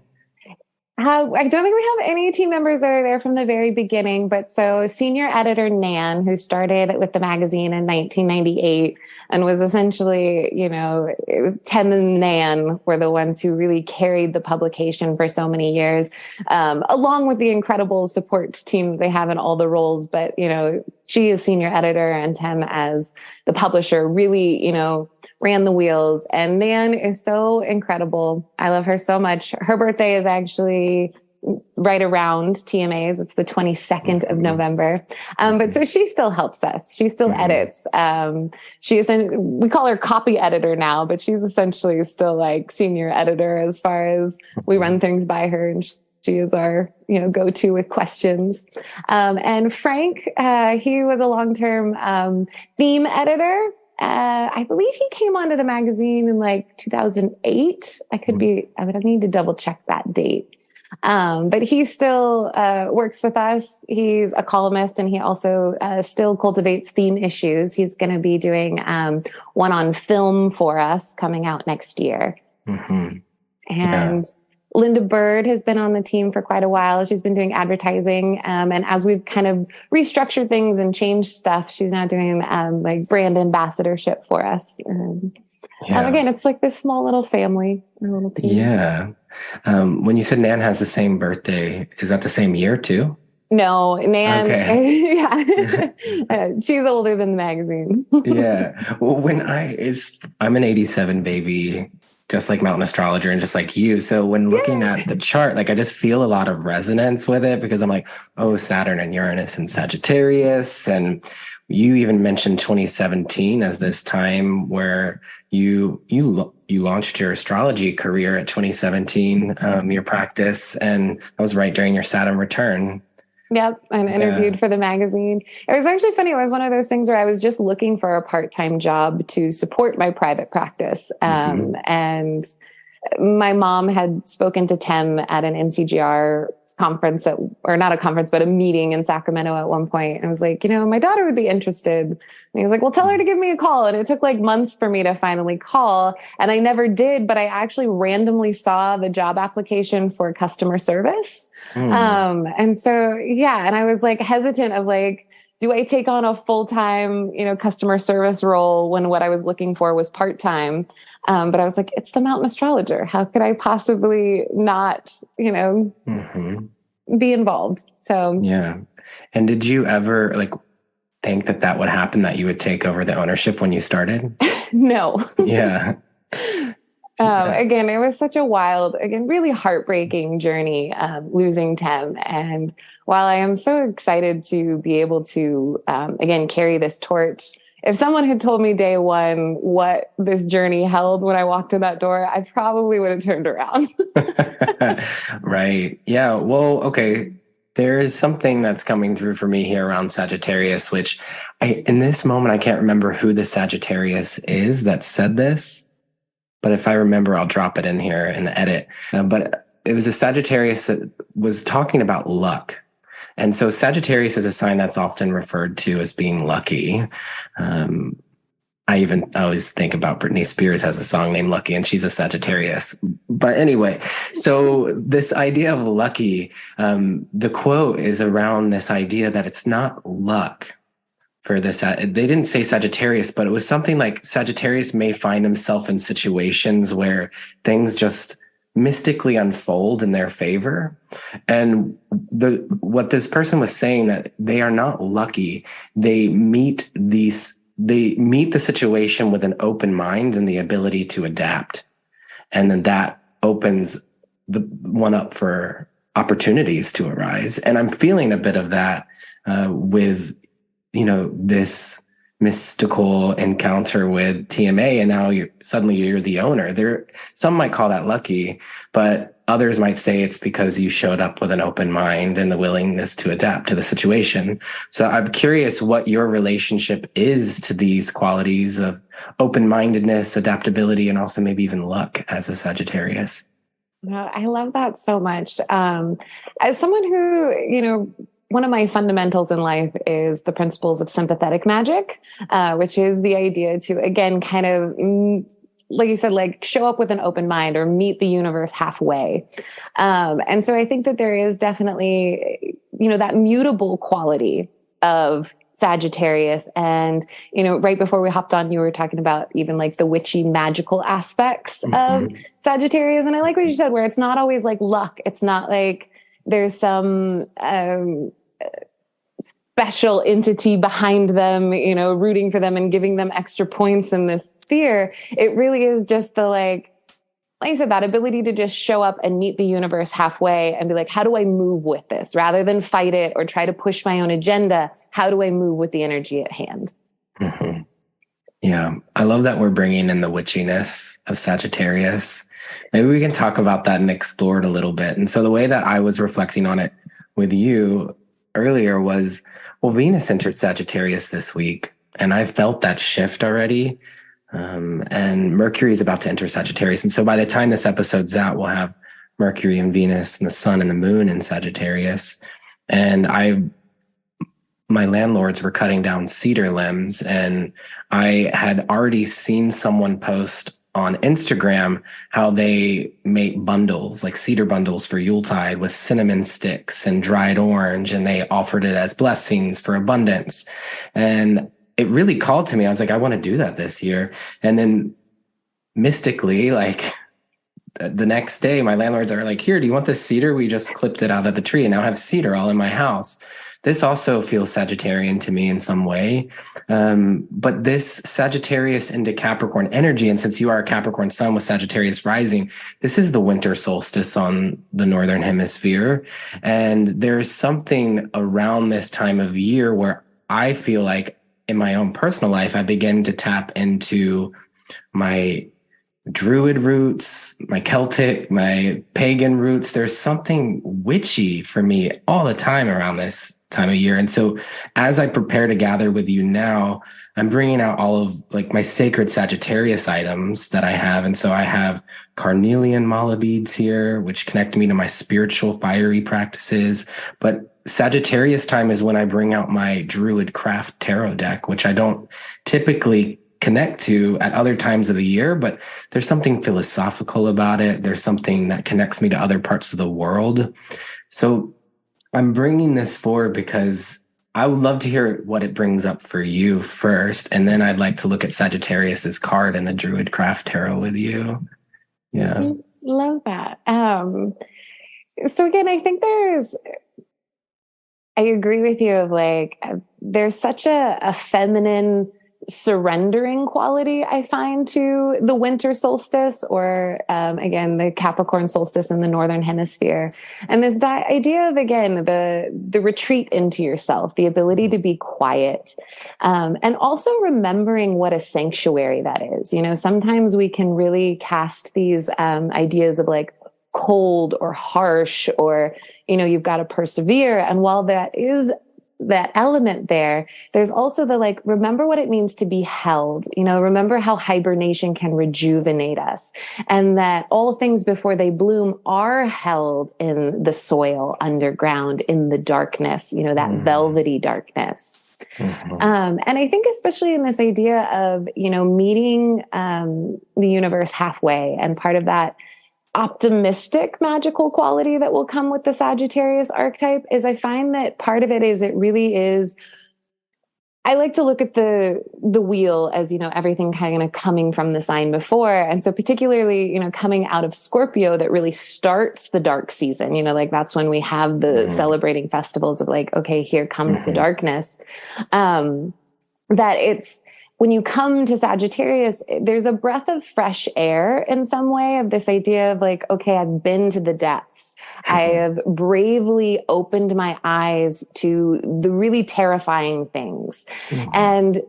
S2: I don't think we have any team members that are there from the very beginning, but so senior editor Nan, who started with the magazine in 1998 and was essentially, Tem and Nan were the ones who really carried the publication for so many years, along with the incredible support team that they have in all the roles. But, she is senior editor and Tem as the publisher really, ran the wheels. And Nan is so incredible. I love her so much. Her birthday is actually right around TMA's. It's the 22nd of November. But so she still helps us. She still edits. We call her copy editor now, but she's essentially still like senior editor as far as we run things by her, and she is our, go-to with questions. And Frank, he was a long-term theme editor. I believe he came onto the magazine in like 2008. I would need to double check that date. But he still works with us. He's a columnist, and he also still cultivates theme issues. He's going to be doing one on film for us coming out next year. Mm-hmm. And Linda Bird has been on the team for quite a while. She's been doing advertising. And as we've kind of restructured things and changed stuff, she's now doing like brand ambassadorship for us. Again, it's like this small little family, a little team.
S1: Yeah. When you said Nan has the same birthday, is that the same year too?
S2: No, Nan.
S1: Okay.
S2: She's older than the magazine.
S1: Yeah. Well, I'm an 87 baby, just like Mountain Astrologer and just like you. So when looking at the chart, like I just feel a lot of resonance with it because I'm like, oh, Saturn and Uranus and Sagittarius. And you even mentioned 2017 as this time where you launched your astrology career at 2017, your practice. And that was right during your Saturn return.
S2: Yep. And interviewed for the magazine. It was actually funny. It was one of those things where I was just looking for a part-time job to support my private practice. And my mom had spoken to Tem at an NCGR conference or not a conference, but a meeting in Sacramento at one point. And I was like, my daughter would be interested. And he was like, well, tell her to give me a call. And it took like months for me to finally call. And I never did, but I actually randomly saw the job application for customer service. And so, and I was like hesitant of like, do I take on a full-time, customer service role when what I was looking for was part-time? But I was like, it's the Mountain Astrologer. How could I possibly not, be involved? So,
S1: yeah. And did you ever think that would happen, that you would take over the ownership when you started?
S2: No.
S1: Yeah.
S2: Again, it was such a wild, really heartbreaking journey, losing Tem. And while I am so excited to be able to, carry this torch, if someone had told me day one what this journey held when I walked in that door, I probably would have turned around.
S1: Right. Yeah. Well, okay. There is something that's coming through for me here around Sagittarius, which in this moment, I can't remember who the Sagittarius is that said this, but if I remember, I'll drop it in here in the edit. But it was a Sagittarius that was talking about luck. And so Sagittarius is a sign that's often referred to as being lucky. I always think about Britney Spears has a song named Lucky, and she's a Sagittarius. But anyway, so this idea of lucky, the quote is around this idea that it's not luck for this. They didn't say Sagittarius, but it was something like Sagittarius may find himself in situations where things just mystically unfold in their favor. And what this person was saying, that they are not lucky. They meet the situation with an open mind and the ability to adapt. And then that opens the one up for opportunities to arise. And I'm feeling a bit of that with, this mystical encounter with TMA, and now you're the owner. Some might call that lucky, but others might say it's because you showed up with an open mind and the willingness to adapt to the situation. So I'm curious what your relationship is to these qualities of open-mindedness, adaptability, and also maybe even luck as a Sagittarius.
S2: I love that so much. As someone who, one of my fundamentals in life is the principles of sympathetic magic, which is the idea to, again, kind of like you said, like show up with an open mind or meet the universe halfway. And so I think that there is definitely, that mutable quality of Sagittarius. And, right before we hopped on, you were talking about even like the witchy magical aspects of Sagittarius. And I like what you said, where it's not always like luck. It's not like there's some special entity behind them, rooting for them and giving them extra points in this sphere. It really is just the like you said, that ability to just show up and meet the universe halfway and be like, how do I move with this? Rather than fight it or try to push my own agenda, how do I move with the energy at hand?
S1: Mm-hmm. Yeah. I love that we're bringing in the witchiness of Sagittarius. Maybe we can talk about that and explore it a little bit. And so the way that I was reflecting on it with you earlier was, well, Venus entered Sagittarius this week, and I felt that shift already. And Mercury is about to enter Sagittarius. And so by the time this episode's out, we'll have Mercury and Venus and the Sun and the Moon in Sagittarius. And my landlords were cutting down cedar limbs, and I had already seen someone post on Instagram how they make bundles, like cedar bundles for Yuletide with cinnamon sticks and dried orange, and they offered it as blessings for abundance. And it really called to me. I was like, I want to do that this year. And then mystically, like the next day, my landlords are like, here, do you want this cedar? We just clipped it out of the tree and now have cedar all in my house. This also feels Sagittarian to me in some way. But this Sagittarius into Capricorn energy, and since you are a Capricorn Sun with Sagittarius Rising, this is the winter solstice on the Northern Hemisphere. And there's something around this time of year where I feel like in my own personal life, I begin to tap into my Druid roots, my Celtic, my pagan roots. There's something witchy for me all the time around this time of year. And so as I prepare to gather with you now, I'm bringing out all of like my sacred Sagittarius items that I have. And so I have carnelian mala beads here, which connect me to my spiritual fiery practices. But Sagittarius time is when I bring out my Druid craft tarot deck, which I don't typically connect to at other times of the year, but there's something philosophical about it. There's something that connects me to other parts of the world. So I'm bringing this forward because I would love to hear what it brings up for you first. And then I'd like to look at Sagittarius's card and the Druid craft tarot with you. Yeah.
S2: Love that. So again, I think I agree with you of like, there's such a feminine surrendering quality I find to the winter solstice, or again, the Capricorn solstice in the Northern Hemisphere. And this idea of, again, the retreat into yourself, the ability to be quiet, and also remembering what a sanctuary that is. Sometimes we can really cast these ideas of like cold or harsh, or, you've got to persevere. And while that is that element there's also the like, remember what it means to be held, remember how hibernation can rejuvenate us, and that all things before they bloom are held in the soil underground in the darkness, that velvety darkness. And I think especially in this idea of, meeting the universe halfway, and part of that optimistic magical quality that will come with the Sagittarius archetype is, I find that part of it is, it really is, I like to look at the wheel as, everything kind of coming from the sign before. And so particularly, coming out of Scorpio, that really starts the dark season, like that's when we have the celebrating festivals of like, okay, here comes the darkness. That it's, when you come to Sagittarius, there's a breath of fresh air in some way, of this idea of like, okay, I've been to the depths. I have bravely opened my eyes to the really terrifying things. And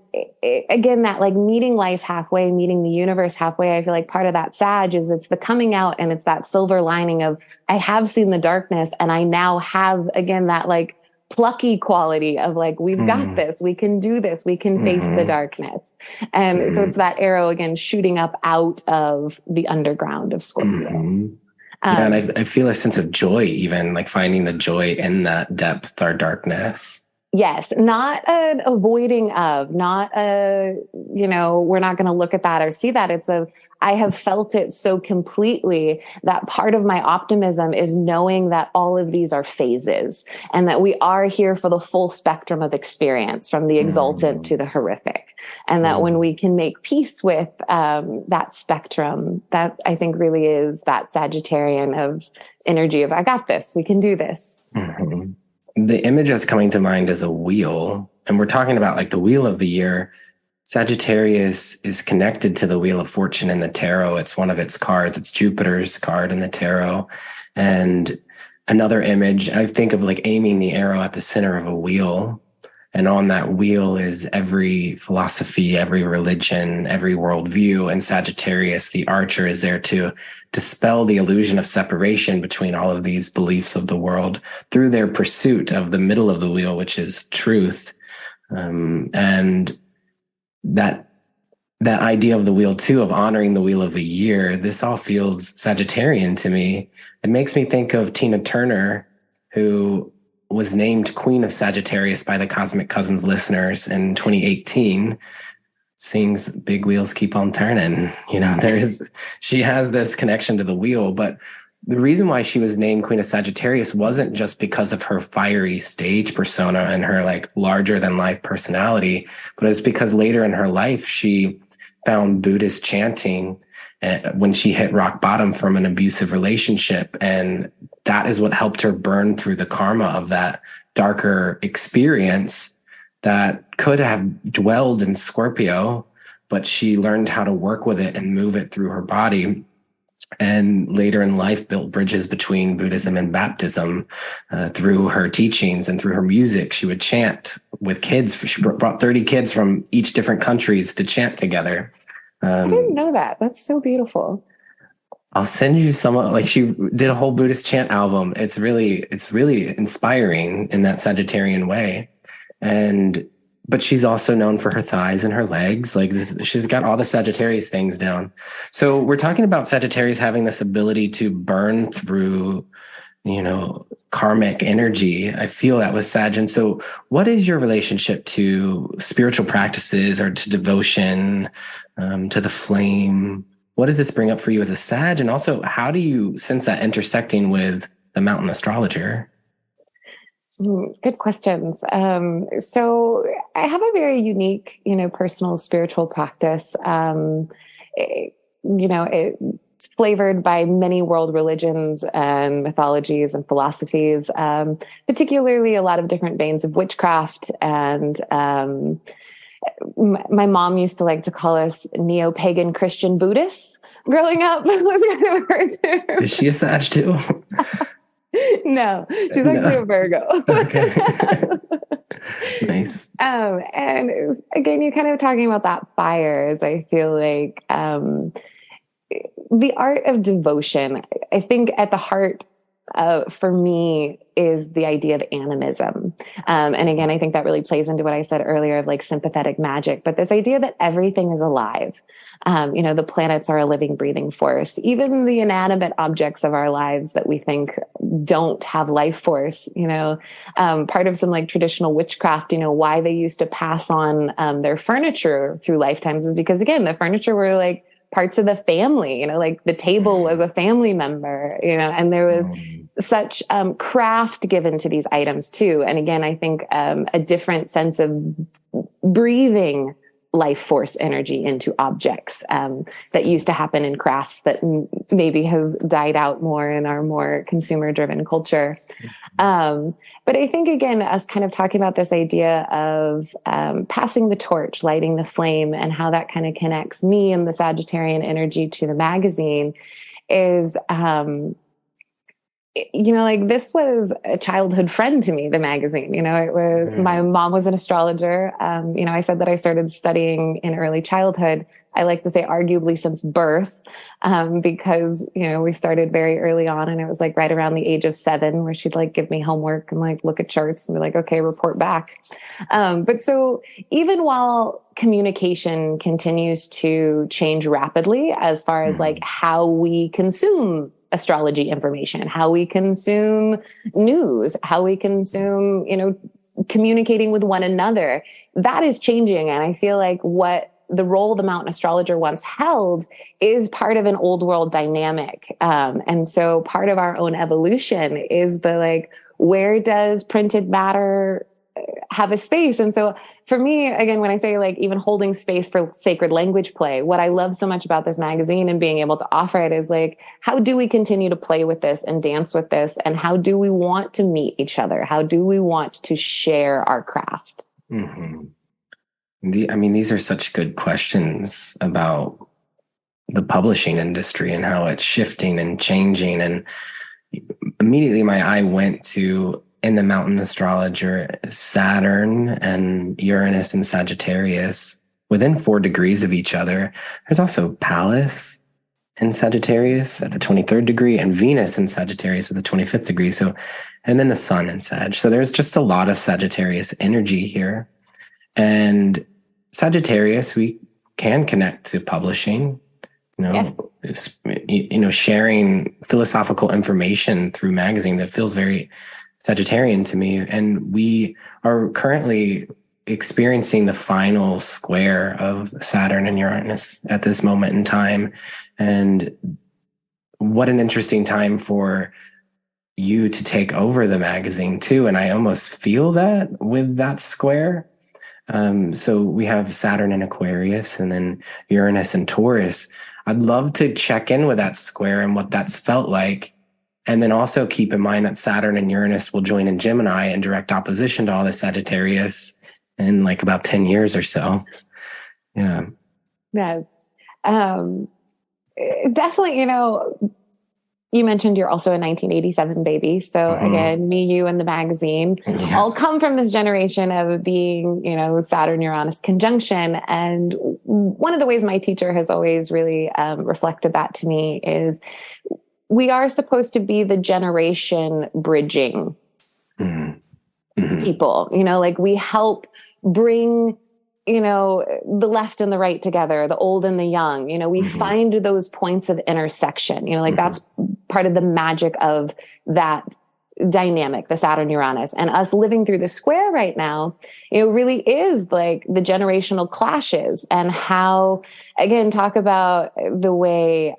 S2: again, that like meeting life halfway, meeting the universe halfway, I feel like part of that Sag is it's the coming out, and it's that silver lining of, I have seen the darkness, and I now have, again, that like plucky quality of like, we've got this, we can do this, we can face the darkness. And so it's that arrow again shooting up out of the underground of Scorpio.
S1: And I feel a sense of joy, even like finding the joy in that depth or darkness.
S2: Yes, not an avoiding of, not a, we're not going to look at that or see that. I have felt it so completely that part of my optimism is knowing that all of these are phases and that we are here for the full spectrum of experience, from the exaltant to the horrific. And that when we can make peace with that spectrum, that I think really is that Sagittarian of energy of, I got this, we can do this.
S1: Mm-hmm. The image that's coming to mind is a wheel. And we're talking about like the wheel of the year. Sagittarius is connected to the Wheel of Fortune in the tarot. It's one of its cards. It's Jupiter's card in the tarot. And another image, I think of like aiming the arrow at the center of a wheel. And on that wheel is every philosophy, every religion, every worldview. And Sagittarius, the archer, is there to dispel the illusion of separation between all of these beliefs of the world through their pursuit of the middle of the wheel, which is truth. And that idea of the wheel too, of honoring the wheel of the year, this all feels Sagittarian to me. It makes me think of Tina Turner, who was named Queen of Sagittarius by the Cosmic Cousins listeners in 2018, sings Big Wheels Keep on Turning. She has this connection to the wheel, but the reason why she was named Queen of Sagittarius wasn't just because of her fiery stage persona and her like larger than life personality, but it was because later in her life, she found Buddhist chanting when she hit rock bottom from an abusive relationship. And that is what helped her burn through the karma of that darker experience that could have dwelled in Scorpio, but she learned how to work with it and move it through her body. And later in life, built bridges between Buddhism and Baptism through her teachings and through her music. She would chant with kids. She brought 30 kids from each different countries to chant together.
S2: I didn't know that. That's so beautiful.
S1: I'll send you some, like she did a whole Buddhist chant album. It's really inspiring in that Sagittarian way. But she's also known for her thighs and her legs. Like this, she's got all the Sagittarius things down. So we're talking about Sagittarius having this ability to burn through, karmic energy. I feel that with Sag. And so what is your relationship to spiritual practices or to devotion, to the flame? What does this bring up for you as a Sag? And also, how do you sense that intersecting with the Mountain Astrologer?
S2: Good questions. So I have a very unique, personal spiritual practice. It's flavored by many world religions and mythologies and philosophies, particularly a lot of different veins of witchcraft. And my mom used to like to call us neo-pagan Christian Buddhists growing up.
S1: Is she a Sag too?
S2: No, she's actually a Virgo.
S1: Okay. Nice.
S2: And again, you're kind of talking about that fire, as I feel like the art of devotion, I think at the heart for me is the idea of animism. And again, I think that really plays into what I said earlier of like sympathetic magic, but this idea that everything is alive. The planets are a living, breathing force. Even the inanimate objects of our lives that we think don't have life force, part of some like traditional witchcraft, why they used to pass on their furniture through lifetimes is because, again, the furniture were like parts of the family, like the table was a family member, and there was such craft given to these items too. And again, I think a different sense of breathing life force energy into objects that used to happen in crafts that maybe has died out more in our more consumer driven culture. But I think, again, us kind of talking about this idea of passing the torch, lighting the flame, and how that kind of connects me and the Sagittarian energy to the magazine is, like this was a childhood friend to me, the magazine. It was, my mom was an astrologer. I said that I started studying in early childhood. I like to say arguably since birth, because, we started very early on, and it was like right around the age of 7 where she'd like give me homework and like look at charts and be like, okay, report back. But so even while communication continues to change rapidly as far as like how we consume astrology information, how we consume news, how we consume, communicating with one another. That is changing. And I feel like what the role the Mountain Astrologer once held is part of an old world dynamic. And so part of our own evolution is the like, where does printed matter have a space? And so for me, again, when I say like even holding space for sacred language play, what I love so much about this magazine and being able to offer it is like, how do we continue to play with this and dance with this? And how do we want to meet each other? How do we want to share our craft?
S1: Mm-hmm. These are such good questions about the publishing industry and how it's shifting and changing. And immediately my eye went to, in the Mountain Astrologer, Saturn and Uranus and Sagittarius within 4 degrees of each other. There's also Pallas in Sagittarius at the 23rd degree and Venus in Sagittarius at the 25th degree. So, and then the Sun in Sag. So there's just a lot of Sagittarius energy here. And Sagittarius, we can connect to publishing,
S2: Yes.
S1: Sharing philosophical information through magazine that feels very Sagittarian to me. And we are currently experiencing the final square of Saturn and Uranus at this moment in time. And what an interesting time for you to take over the magazine too. And I almost feel that with that square. So we have Saturn in Aquarius and then Uranus in Taurus. I'd love to check in with that square and what that's felt like. And then also keep in mind that Saturn and Uranus will join in Gemini in direct opposition to all the Sagittarius in like about 10 years or so. Yeah.
S2: Yes. Definitely, you mentioned you're also a 1987 baby. So again, me, you, and the magazine all come from this generation of being, Saturn Uranus conjunction. And one of the ways my teacher has always really reflected that to me is we are supposed to be the generation bridging people, like we help bring the left and the right together, the old and the young, we find those points of intersection, that's part of the magic of that dynamic, the Saturn Uranus, and us living through the square right now, it really is like the generational clashes and how, again, talk about the way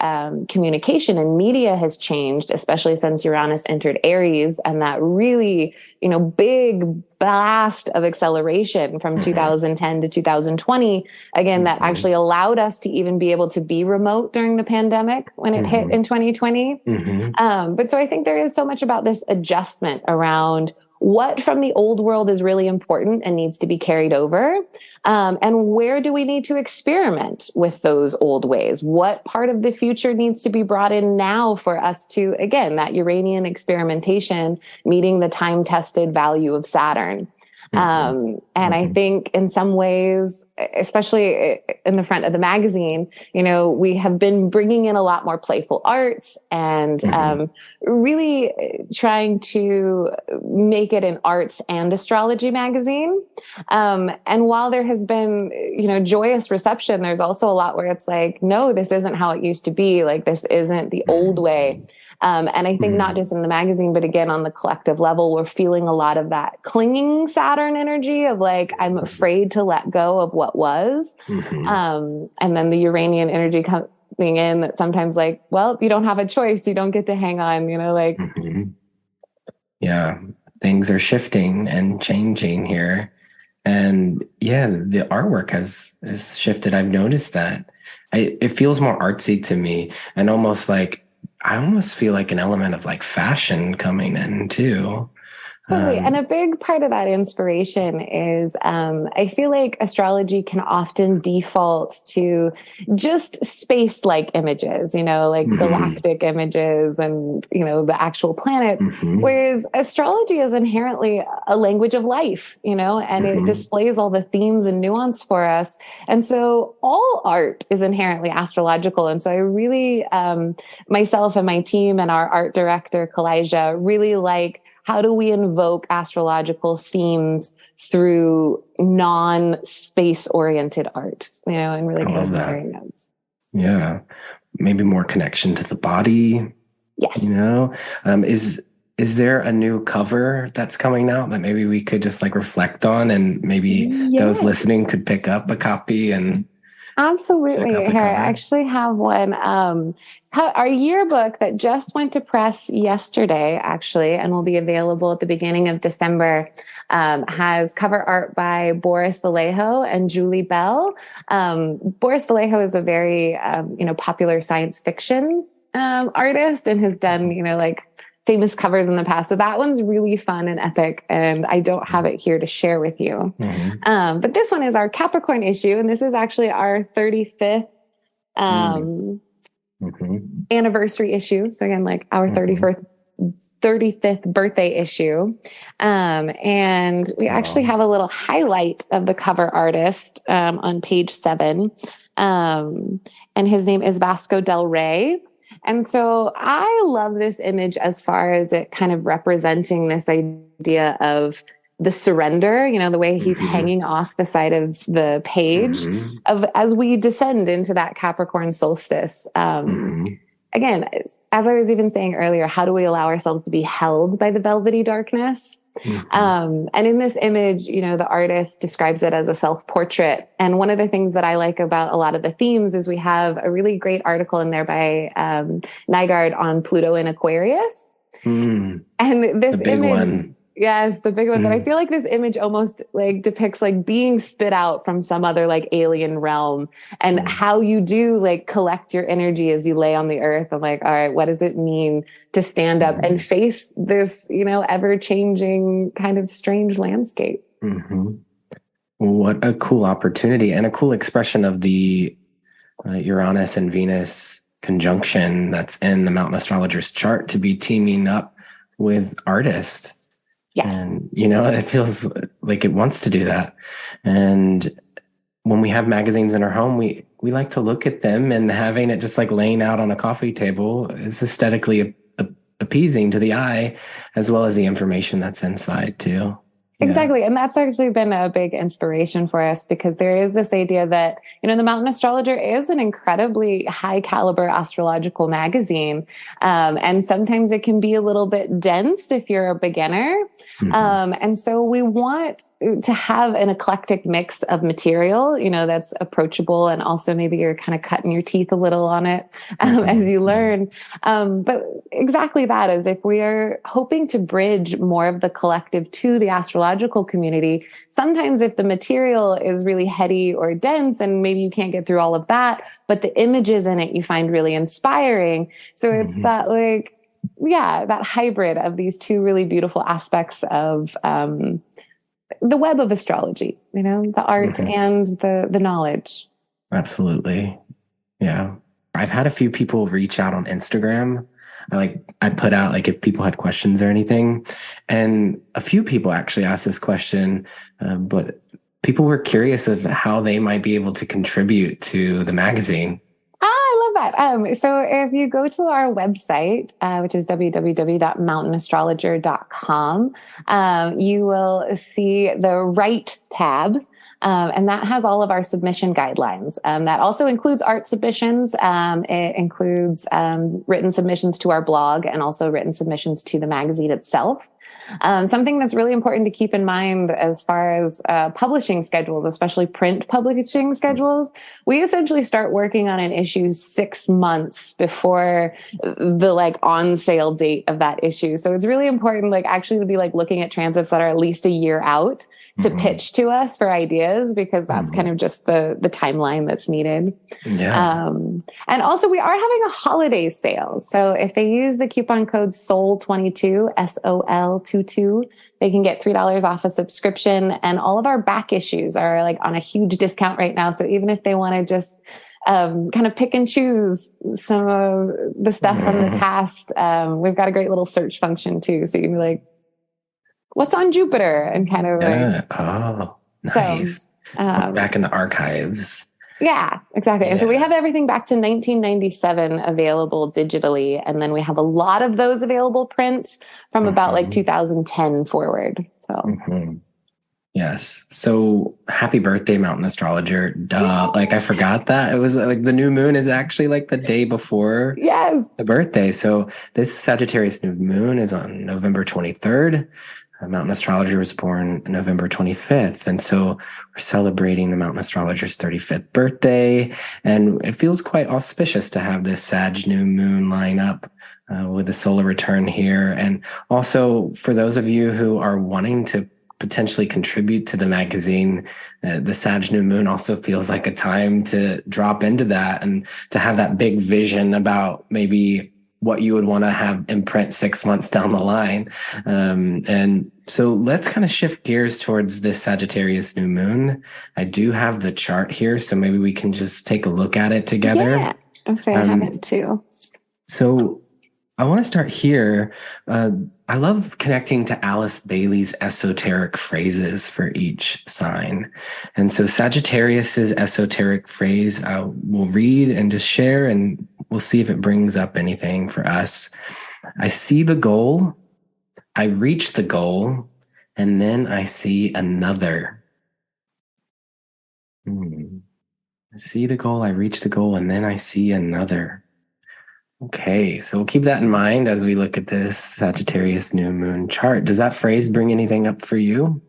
S2: communication and media has changed, especially since Uranus entered Aries, and that really, big blast of acceleration from 2010 to 2020, again, that actually allowed us to even be able to be remote during the pandemic when it hit in 2020. But so I think there is so much about this adjustment around what from the old world is really important and needs to be carried over. And where do we need to experiment with those old ways? What part of the future needs to be brought in now for us to, again, that Uranian experimentation meeting the time-tested value of Saturn? And I think in some ways, especially in the front of the magazine, we have been bringing in a lot more playful art and really trying to make it an arts and astrology magazine. And while there has been, joyous reception, there's also a lot where it's like, no, this isn't how it used to be. Like, this isn't the old way. And I think not just in the magazine, but again, on the collective level, we're feeling a lot of that clinging Saturn energy of like, I'm afraid to let go of what was. And then the Uranian energy coming in that sometimes like, well, you don't have a choice. You don't get to hang on,
S1: Yeah, things are shifting and changing here. And yeah, the artwork has shifted. I've noticed that. It feels more artsy to me and almost like, I almost feel like an element of like fashion coming in too.
S2: Totally. And a big part of that inspiration is, I feel like astrology can often default to just space-like images, like galactic images and, the actual planets, whereas astrology is inherently a language of life, and it displays all the themes and nuance for us. And so all art is inherently astrological. And so I really, myself and my team and our art director, Kalijah, really like, how do we invoke astrological themes through non-space oriented art, and really kind of areas?
S1: Yeah. Maybe more connection to the body.
S2: Yes.
S1: is there a new cover that's coming out that maybe we could just like reflect on, and maybe those listening could pick up a copy and
S2: absolutely.
S1: check out the
S2: Here, I
S1: cover?
S2: actually have one. Our yearbook that just went to press yesterday, actually, and will be available at the beginning of December, has cover art by Boris Vallejo and Julie Bell. Boris Vallejo is a very, popular science fiction artist, and has done, like famous covers in the past. So that one's really fun and epic, and I don't have it here to share with you. But this one is our Capricorn issue, and this is actually our 35th anniversary issue. So again, like our 35th birthday issue. And we actually have a little highlight of the cover artist on page 7. And his name is Vasco del Rey. And so I love this image as far as it kind of representing this idea of the surrender, the way he's hanging off the side of the page of as we descend into that Capricorn solstice. Again, as I was even saying earlier, how do we allow ourselves to be held by the velvety darkness? And in this image, the artist describes it as a self-portrait. And one of the things that I like about a lot of the themes is we have a really great article in there by Nygaard on Pluto in Aquarius. And this image, yes, the big one. But I feel like this image almost like depicts like being spit out from some other like alien realm, and how you do like collect your energy as you lay on the earth. I'm like, all right, what does it mean to stand up and face this, ever changing kind of strange landscape?
S1: What a cool opportunity, and a cool expression of the Uranus and Venus conjunction that's in the Mountain Astrologer's chart to be teaming up with artists.
S2: Yes.
S1: And, it feels like it wants to do that. And when we have magazines in our home, we like to look at them, and having it just like laying out on a coffee table is aesthetically appeasing to the eye, as well as the information that's inside too.
S2: Exactly. And that's actually been a big inspiration for us, because there is this idea that, the Mountain Astrologer is an incredibly high caliber astrological magazine. And sometimes it can be a little bit dense if you're a beginner. And so we want to have an eclectic mix of material, that's approachable, and also maybe you're kind of cutting your teeth a little on it as you learn. But exactly that is, if we are hoping to bridge more of the collective to the astrological community, sometimes if the material is really heady or dense, and maybe you can't get through all of that, but the images in it you find really inspiring. So it's that that hybrid of these two really beautiful aspects of the web of astrology, the art and the knowledge.
S1: Absolutely. Yeah. I've had a few people reach out on Instagram. I put out like if people had questions or anything, and a few people actually asked this question, but people were curious of how they might be able to contribute to the magazine.
S2: I love that. So if you go to our website, which is www.mountainastrologer.com, you will see the Write tab. And that has all of our submission guidelines. That also includes art submissions. It includes written submissions to our blog, and also written submissions to the magazine itself. Something that's really important to keep in mind as far as publishing schedules, especially print publishing schedules, we essentially start working on an issue 6 months before the on sale date of that issue. So it's really important, actually to be looking at transits that are at least a year out to pitch to us for ideas, because that's kind of just the timeline that's needed.
S1: Yeah.
S2: And also we are having a holiday sale. So if they use the coupon code SOL22, SOL22, they can get $3 off a subscription, and all of our back issues are on a huge discount right now. So even if they want to just kind of pick and choose some of the stuff from the past, we've got a great little search function too. So you can be what's on Jupiter, and kind of
S1: oh, nice. So, back in the archives.
S2: Yeah, exactly. And so we have everything back to 1997 available digitally. And then we have a lot of those available print from about 2010 forward. So
S1: Yes. So happy birthday, Mountain Astrologer. Duh. Like I forgot that. It was like the new moon is actually like the day before the birthday. So this Sagittarius New Moon is on November 23rd. Mountain Astrologer was born November 25th. And so we're celebrating the Mountain Astrologer's 35th birthday. And it feels quite auspicious to have this Sag New Moon line up with the solar return here. And also for those of you who are wanting to potentially contribute to the magazine, the Sag New Moon also feels like a time to drop into that and to have that big vision about maybe what you would want to have in print 6 months down the line. And so let's kind of shift gears towards this Sagittarius New Moon. I do have the chart here, so maybe we can just take a look at it together.
S2: Yeah, I'm sorry, I have it too.
S1: So I want to start here. I love connecting to Alice Bailey's esoteric phrases for each sign. And so Sagittarius's esoteric phrase, we'll read and just share, and we'll see if it brings up anything for us. I see the goal, I reach the goal, and then I see another. I see the goal, I reach the goal, and then I see another. Okay, so we'll keep that in mind as we look at this Sagittarius New Moon chart. Does that phrase bring anything up for you?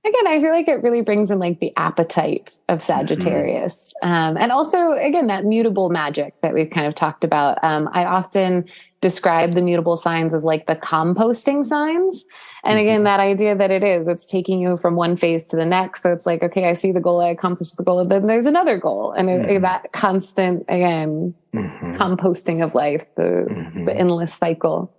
S2: Again, I feel like it really brings in like the appetite of Sagittarius. And also, again, that mutable magic that we've kind of talked about. I often describe the mutable signs as like the composting signs. And again, that idea that it's taking you from one phase to the next. So it's like, okay, I see the goal, I accomplish the goal, and then there's another goal. And that constant, again, composting of life, the endless cycle.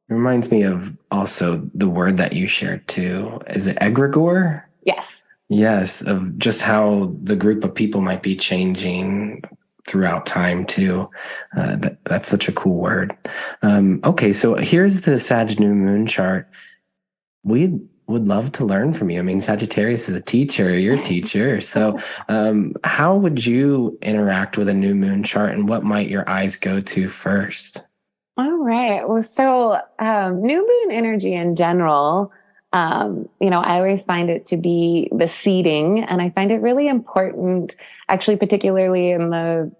S1: It reminds me of also the word that you shared too. Is it egregore?
S2: Yes.
S1: Yes, of just how the group of people might be changing throughout time too. That's such a cool word. Okay, so here's the Sag New Moon chart. We would love to learn from you. I mean, Sagittarius is a teacher, you're a teacher. So how would you interact with a new moon chart, and what might your eyes go to first?
S2: All right. Well, so new moon energy in general, I always find it to be the seeding, and I find it really important, actually, particularly in the,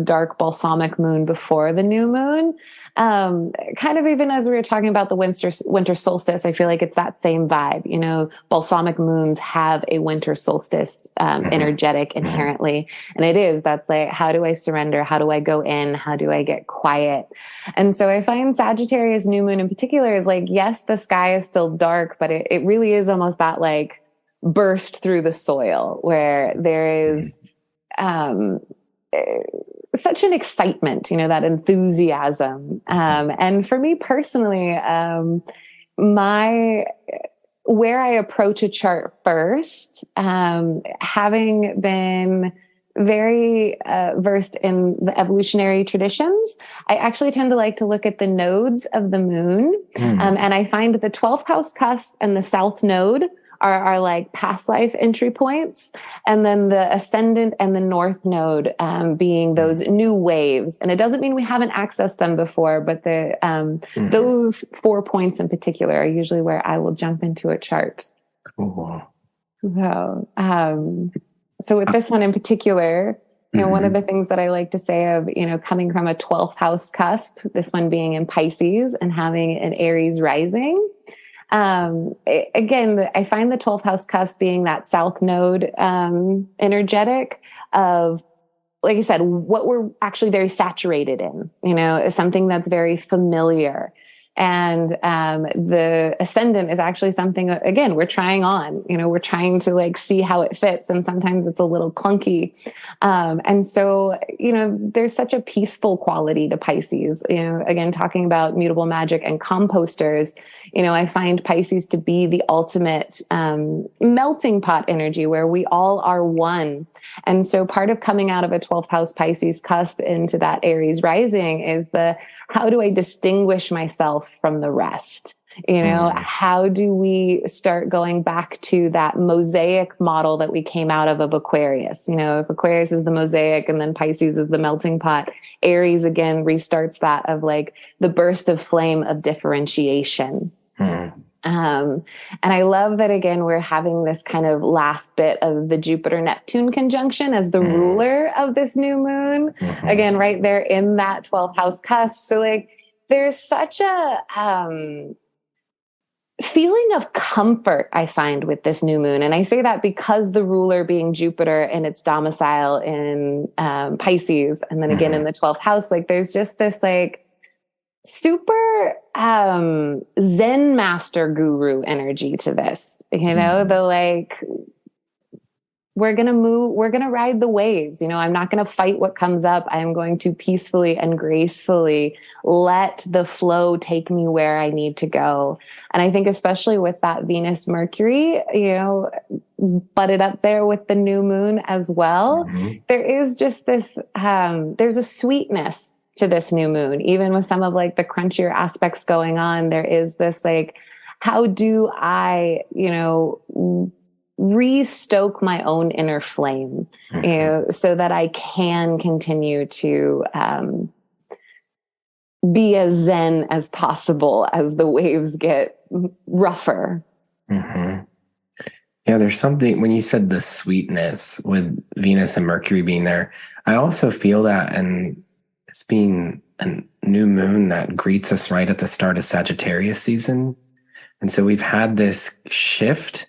S2: dark balsamic moon before the new moon. Kind of even as we were talking about the winter solstice, I feel like it's that same vibe. Balsamic moons have a winter solstice energetic inherently. And that's like, how do I surrender? How do I go in? How do I get quiet? And so I find Sagittarius new moon in particular is like, yes, the sky is still dark, but it really is almost that like burst through the soil where there is such an excitement, that enthusiasm. And for me personally, where I approach a chart first, having been very versed in the evolutionary traditions, I actually tend to like to look at the nodes of the moon. And I find that the 12th house cusp and the south node are like past life entry points. And then the ascendant and the north node being those new waves. And it doesn't mean we haven't accessed them before, but those 4 points in particular are usually where I will jump into a chart.
S1: Cool.
S2: So with this one in particular, one of the things that I like to say of, coming from a 12th house cusp, this one being in Pisces and having an Aries rising. Again, I find the 12th house cusp being that south node energetic of, like I said, what we're actually very saturated in, is something that's very familiar. And the ascendant is actually something, again, we're trying on, we're trying to like see how it fits. And sometimes it's a little clunky. And so, there's such a peaceful quality to Pisces, again, talking about mutable magic and composters, I find Pisces to be the ultimate melting pot energy where we all are one. And so part of coming out of a 12th house Pisces cusp into that Aries rising is how do I distinguish myself from the rest? How do we start going back to that mosaic model that we came out of Aquarius? If Aquarius is the mosaic and then Pisces is the melting pot, Aries again restarts that of like the burst of flame of differentiation. And I love that, again, we're having this kind of last bit of the Jupiter-Neptune conjunction as the ruler of this new moon. Again, right there in that 12th house cusp. So like, there's such a feeling of comfort I find with this new moon. And I say that because the ruler being Jupiter and its domicile in Pisces, and then again in the 12th house, like there's just this like super Zen master guru energy to this, you know, the like, we're going to move, we're going to ride the waves. You know, I'm not going to fight what comes up. I am going to peacefully and gracefully let the flow take me where I need to go. And I think especially with that Venus Mercury, you know, butted up there with the new moon as well, there is just this, there's a sweetness to this new moon, even with some of like the crunchier aspects going on. There is this like, how do I, you know, re-stoke my own inner flame, you know, so that I can continue to be as zen as possible as the waves get rougher.
S1: Yeah, there's something, when you said the sweetness with Venus and Mercury being there, I also feel that, and it's being a new moon that greets us right at the start of Sagittarius season. And so we've had this shift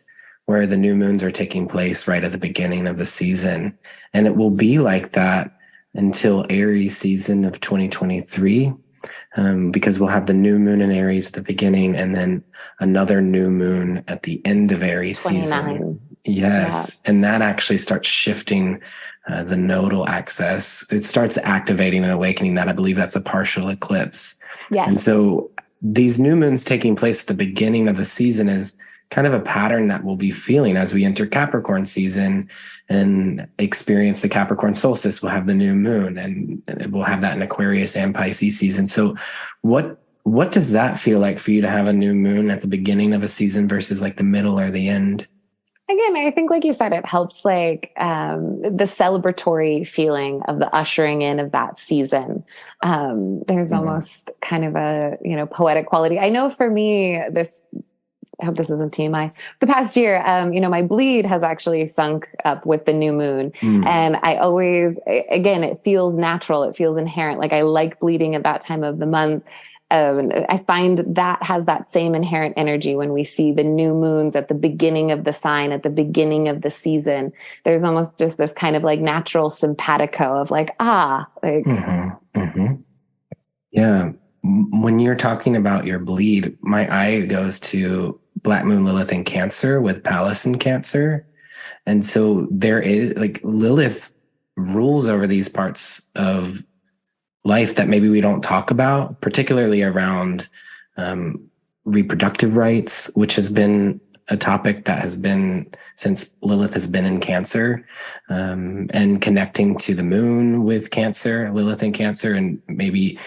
S1: where the new moons are taking place right at the beginning of the season. And it will be like that until Aries season of 2023, because we'll have the new moon in Aries at the beginning and then another new moon at the end of Aries
S2: 29.
S1: season. Yes. Yeah. And that actually starts shifting the nodal axis. It starts activating and awakening that. I believe that's a partial eclipse.
S2: Yes.
S1: And so these new moons taking place at the beginning of the season is kind of a pattern that we'll be feeling as we enter Capricorn season and experience the Capricorn Solstice. We'll have the new moon, and we'll have that in Aquarius and Pisces season. So what does that feel like for you to have a new moon at the beginning of a season versus like the middle or the end?
S2: Again, I think, like you said, it helps like the celebratory feeling of the ushering in of that season. There's almost kind of a, you know, poetic quality. I know for me, I hope this isn't TMI. The past year, you know, my bleed has actually sunk up with the new moon. And I always, again, it feels natural. It feels inherent. Like I like bleeding at that time of the month. I find that has that same inherent energy when we see the new moons at the beginning of the sign, at the beginning of the season. There's almost just this kind of like natural simpatico of like,
S1: Yeah. When you're talking about your bleed, my eye goes to Black Moon Lilith in Cancer with Pallas in Cancer. And so there is like Lilith rules over these parts of life that maybe we don't talk about, particularly around reproductive rights, which has been a topic that has been since Lilith has been in Cancer, and connecting to the moon with Cancer, Lilith in Cancer, and maybe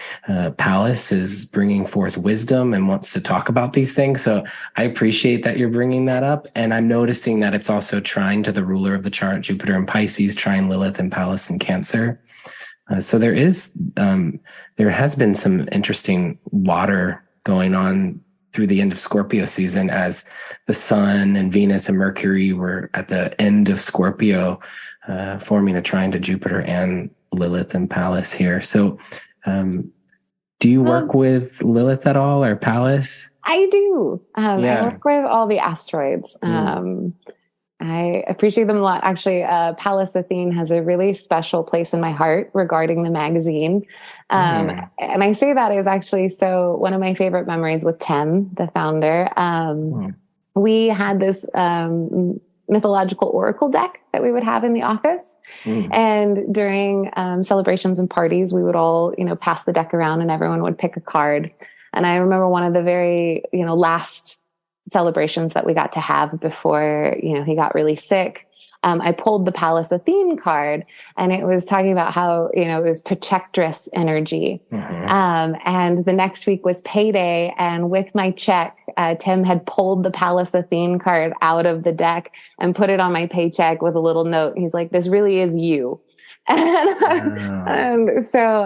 S1: Pallas is bringing forth wisdom and wants to talk about these things. So I appreciate that you're bringing that up. And I'm noticing that it's also trine to the ruler of the chart, Jupiter in Pisces, trine Lilith and Pallas in Cancer. So there has been some interesting water going on through the end of Scorpio season as the Sun and Venus and Mercury were at the end of Scorpio, forming a trine to Jupiter and Lilith and Pallas here. So do you work with Lilith at all or Pallas?
S2: I do. I work with all the asteroids. I appreciate them a lot. Actually, Pallas Athene has a really special place in my heart regarding the magazine. And I say that is actually, so one of my favorite memories with Tem, the founder, we had this mythological oracle deck that we would have in the office. And during celebrations and parties, we would all, you know, pass the deck around and everyone would pick a card. And I remember one of the very, you know, last celebrations that we got to have before, you know, he got really sick. I pulled the Pallas Athene card and it was talking about how, you know, it was protectress energy. And the next week was payday. And with my check, Tim had pulled the Pallas Athene card out of the deck and put it on my paycheck with a little note. He's like, this really is you. And so,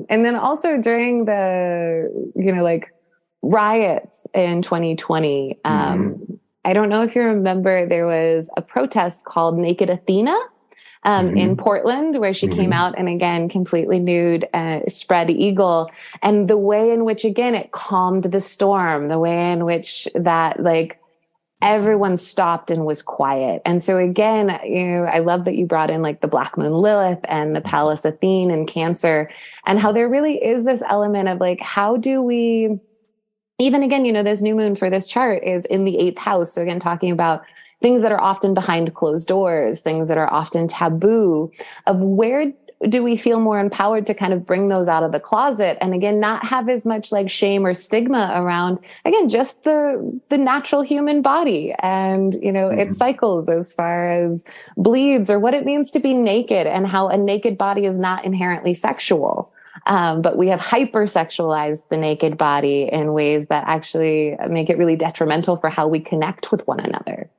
S2: and then also during the, you know, like riots in 2020. I don't know if you remember, there was a protest called Naked Athena in Portland, where she came out and again, completely nude, spread eagle. And the way in which, again, it calmed the storm, the way in which that like everyone stopped and was quiet. And so again, I love that you brought in like the Black Moon Lilith and the Pallas Athene and Cancer, and how there really is this element of like, how do we, even again, this new moon for this chart is in the 8th house. So again, talking about things that are often behind closed doors, things that are often taboo, of where do we feel more empowered to kind of bring those out of the closet? And again, not have as much like shame or stigma around, again, just the natural human body and, its cycles as far as bleeds or what it means to be naked, and how a naked body is not inherently sexual. But we have hypersexualized the naked body in ways that actually make it really detrimental for how we connect with one another.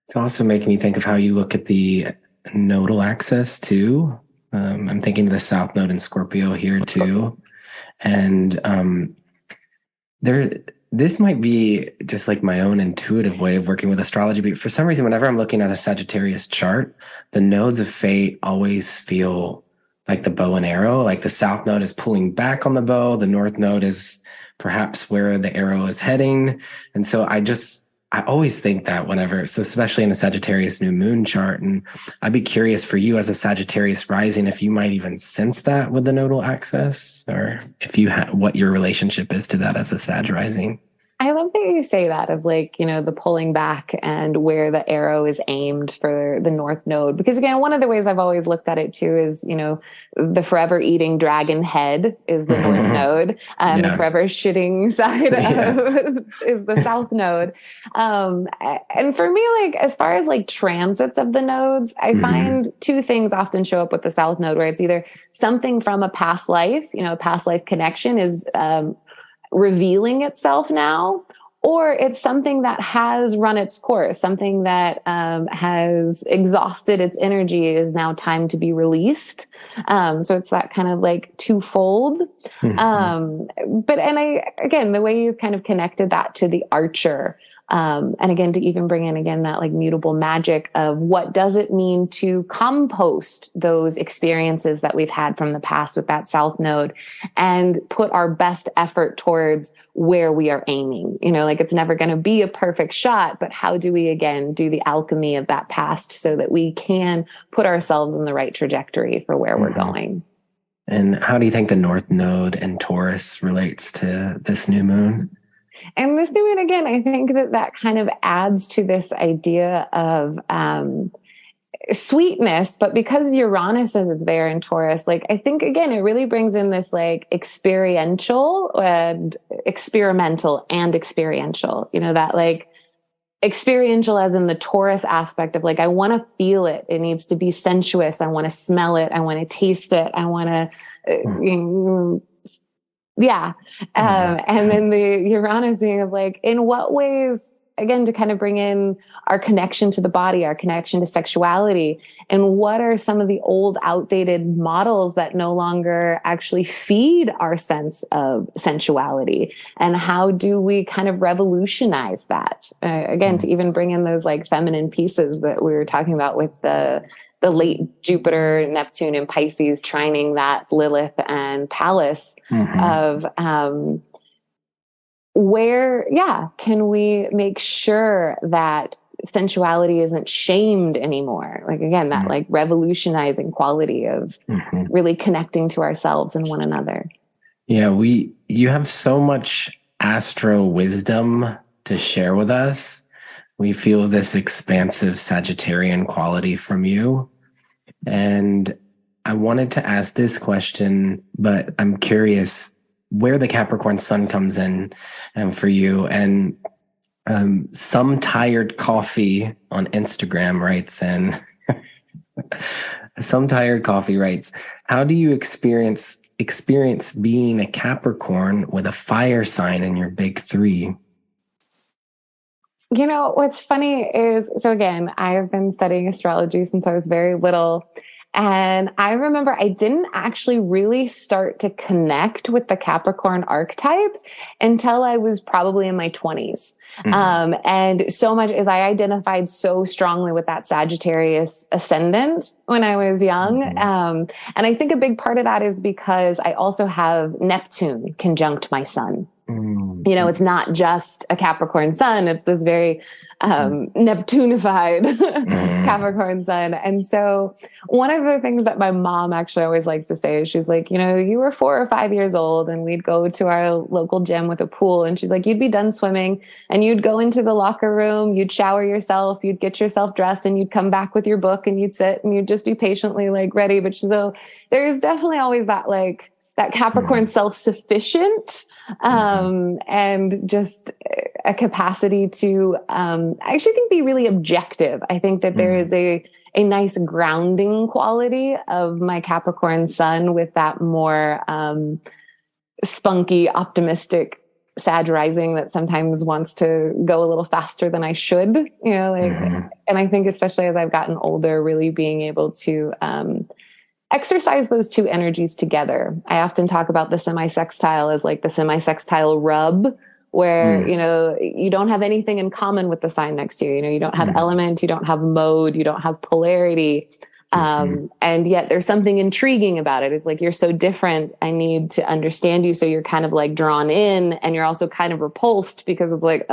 S1: It's also making me think of how you look at the nodal axis too. I'm thinking of the South Node in Scorpio here too. And this might be just like my own intuitive way of working with astrology, but for some reason, whenever I'm looking at a Sagittarius chart, the nodes of fate always feel like the bow and arrow. Like the South Node is pulling back on the bow, the North Node is perhaps where the arrow is heading. And so I always think that whenever, so especially in a Sagittarius New Moon chart, and I'd be curious for you as a Sagittarius rising, if you might even sense that with the nodal axis, or if you what your relationship is to that as a Sag rising.
S2: I love that you say that as like, the pulling back and where the arrow is aimed for the North Node. Because again, one of the ways I've always looked at it too is, the forever eating dragon head is the North Node, and the forever shitting side is the South Node. And for me, like, as far as like transits of the nodes, I find two things often show up with the South Node, where it's either something from a past life, a past life connection is, revealing itself now, or it's something that has run its course, something that has exhausted its energy, is now time to be released. So it's that kind of like twofold. Again, the way you kind of connected that to the Archer, and again, to even bring in again that like mutable magic of what does it mean to compost those experiences that we've had from the past with that South Node and put our best effort towards where we are aiming. Like it's never going to be a perfect shot, but how do we again do the alchemy of that past so that we can put ourselves in the right trajectory for where we're going?
S1: And how do you think the North Node and Taurus relates to this new moon?
S2: And this new moon, again, I think that kind of adds to this idea of sweetness, but because Uranus is there in Taurus, like I think again, it really brings in this like experiential and experimental and experiential, that like experiential as in the Taurus aspect of like, I want to feel it. It needs to be sensuous. I want to smell it. I want to taste it. I want to, and then the Uranus being of like, in what ways, again, to kind of bring in our connection to the body, our connection to sexuality, and what are some of the old outdated models that no longer actually feed our sense of sensuality, and how do we kind of revolutionize that? Again, to even bring in those like feminine pieces that we were talking about with the late Jupiter, Neptune, and Pisces trining that Lilith and Pallas of where, can we make sure that sensuality isn't shamed anymore? Like, again, that like revolutionizing quality of really connecting to ourselves and one another.
S1: Yeah, you have so much astro wisdom to share with us. We feel this expansive Sagittarian quality from you. And I wanted to ask this question, but I'm curious where the Capricorn Sun comes in for you. And some tired coffee on Instagram writes in, some tired coffee writes, how do you experience being a Capricorn with a fire sign in your big three?
S2: What's funny is, so again, I have been studying astrology since I was very little. And I remember I didn't actually really start to connect with the Capricorn archetype until I was probably in my 20s. And so much as I identified so strongly with that Sagittarius ascendant when I was young. And I think a big part of that is because I also have Neptune conjunct my sun. You know, it's not just a Capricorn sun. It's this very Neptunified Capricorn sun. And so one of the things that my mom actually always likes to say is she's like, you know, you were 4 or 5 years old and we'd go to our local gym with a pool. And she's like, you'd be done swimming and you'd go into the locker room, you'd shower yourself, you'd get yourself dressed and you'd come back with your book and you'd sit and you'd just be patiently like ready. But so there's definitely always that like, that Capricorn self-sufficient, and just a capacity to, I actually think be really objective. I think that there is a nice grounding quality of my Capricorn sun with that more, spunky, optimistic Sag rising that sometimes wants to go a little faster than I should, you know, like, and I think especially as I've gotten older, really being able to, exercise those two energies together. I often talk about the semi-sextile as like the semi-sextile rub, where, you know, you don't have anything in common with the sign next to you. You know, you don't have element, you don't have mode, you don't have polarity. And yet there's something intriguing about it. It's like, you're so different. I need to understand you. So you're kind of like drawn in and you're also kind of repulsed because it's like,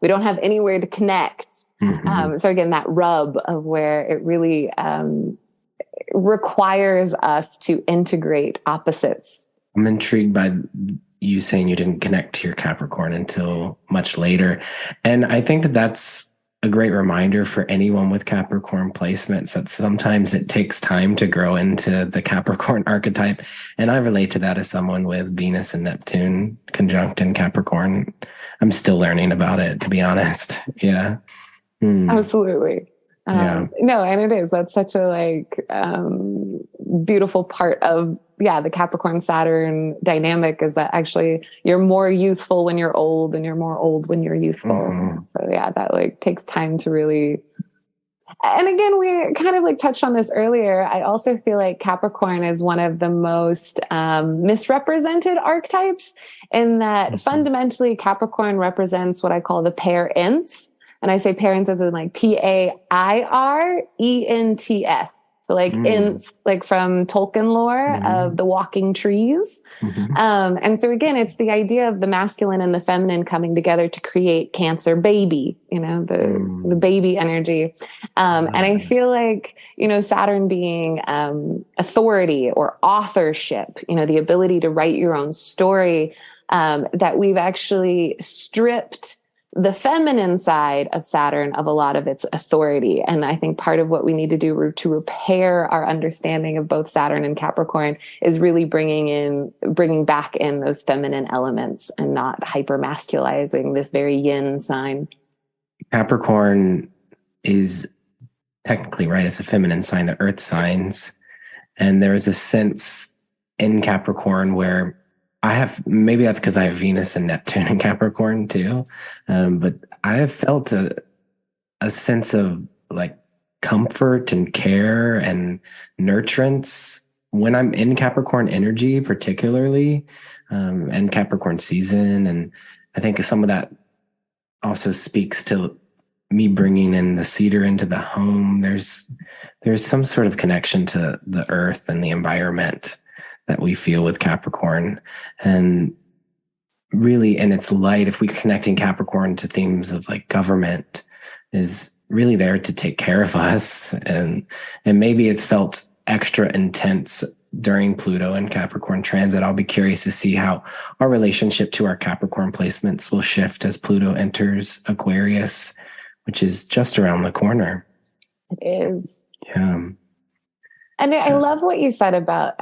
S2: we don't have anywhere to connect. So again, that rub of where it really, requires us to integrate opposites.
S1: I'm intrigued by you saying you didn't connect to your Capricorn until much later. And I think that that's a great reminder for anyone with Capricorn placements that sometimes it takes time to grow into the Capricorn archetype. And I relate to that as someone with Venus and Neptune conjunct in Capricorn. I'm still learning about it, to be honest. Yeah.
S2: Absolutely. No, and it is. That's such a like beautiful part of the Capricorn Saturn dynamic is that actually you're more youthful when you're old and you're more old when you're youthful. So that like takes time to really. And again, we kind of like touched on this earlier. I also feel like Capricorn is one of the most misrepresented archetypes in that fundamentally Capricorn represents what I call the parents. And I say parents as in like Pairents. So like ints, like from Tolkien lore of the walking trees. And so again, it's the idea of the masculine and the feminine coming together to create Cancer baby, you know, the baby energy. And I feel like, you know, Saturn being authority or authorship, you know, the ability to write your own story, that we've actually stripped the feminine side of Saturn of a lot of its authority. And I think part of what we need to do to repair our understanding of both Saturn and Capricorn is really bringing back in those feminine elements and not hypermasculizing this very yin sign.
S1: Capricorn is technically right. It's a feminine sign, the earth signs. And there is a sense in Capricorn where maybe that's because I have Venus and Neptune in Capricorn too. But I have felt a sense of like comfort and care and nurturance when I'm in Capricorn energy, particularly, and Capricorn season. And I think some of that also speaks to me bringing in the cedar into the home. There's some sort of connection to the earth and the environment that we feel with Capricorn. And really in its light, if we're connecting Capricorn to themes of like government is really there to take care of us. And maybe it's felt extra intense during Pluto and Capricorn transit. I'll be curious to see how our relationship to our Capricorn placements will shift as Pluto enters Aquarius, which is just around the corner.
S2: It is.
S1: Yeah.
S2: And I love what you said about,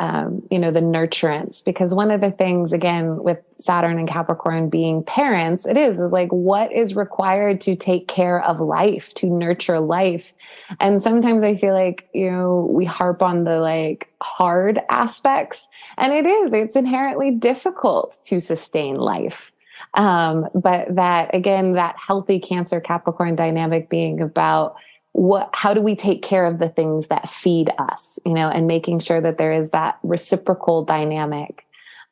S2: you know, the nurturance, because one of the things, again, with Saturn and Capricorn being parents, is like, what is required to take care of life, to nurture life? And sometimes I feel like, you know, we harp on the like hard aspects, and it's inherently difficult to sustain life. But that, again, that healthy Cancer Capricorn dynamic being about how do we take care of the things that feed us, and making sure that there is that reciprocal dynamic.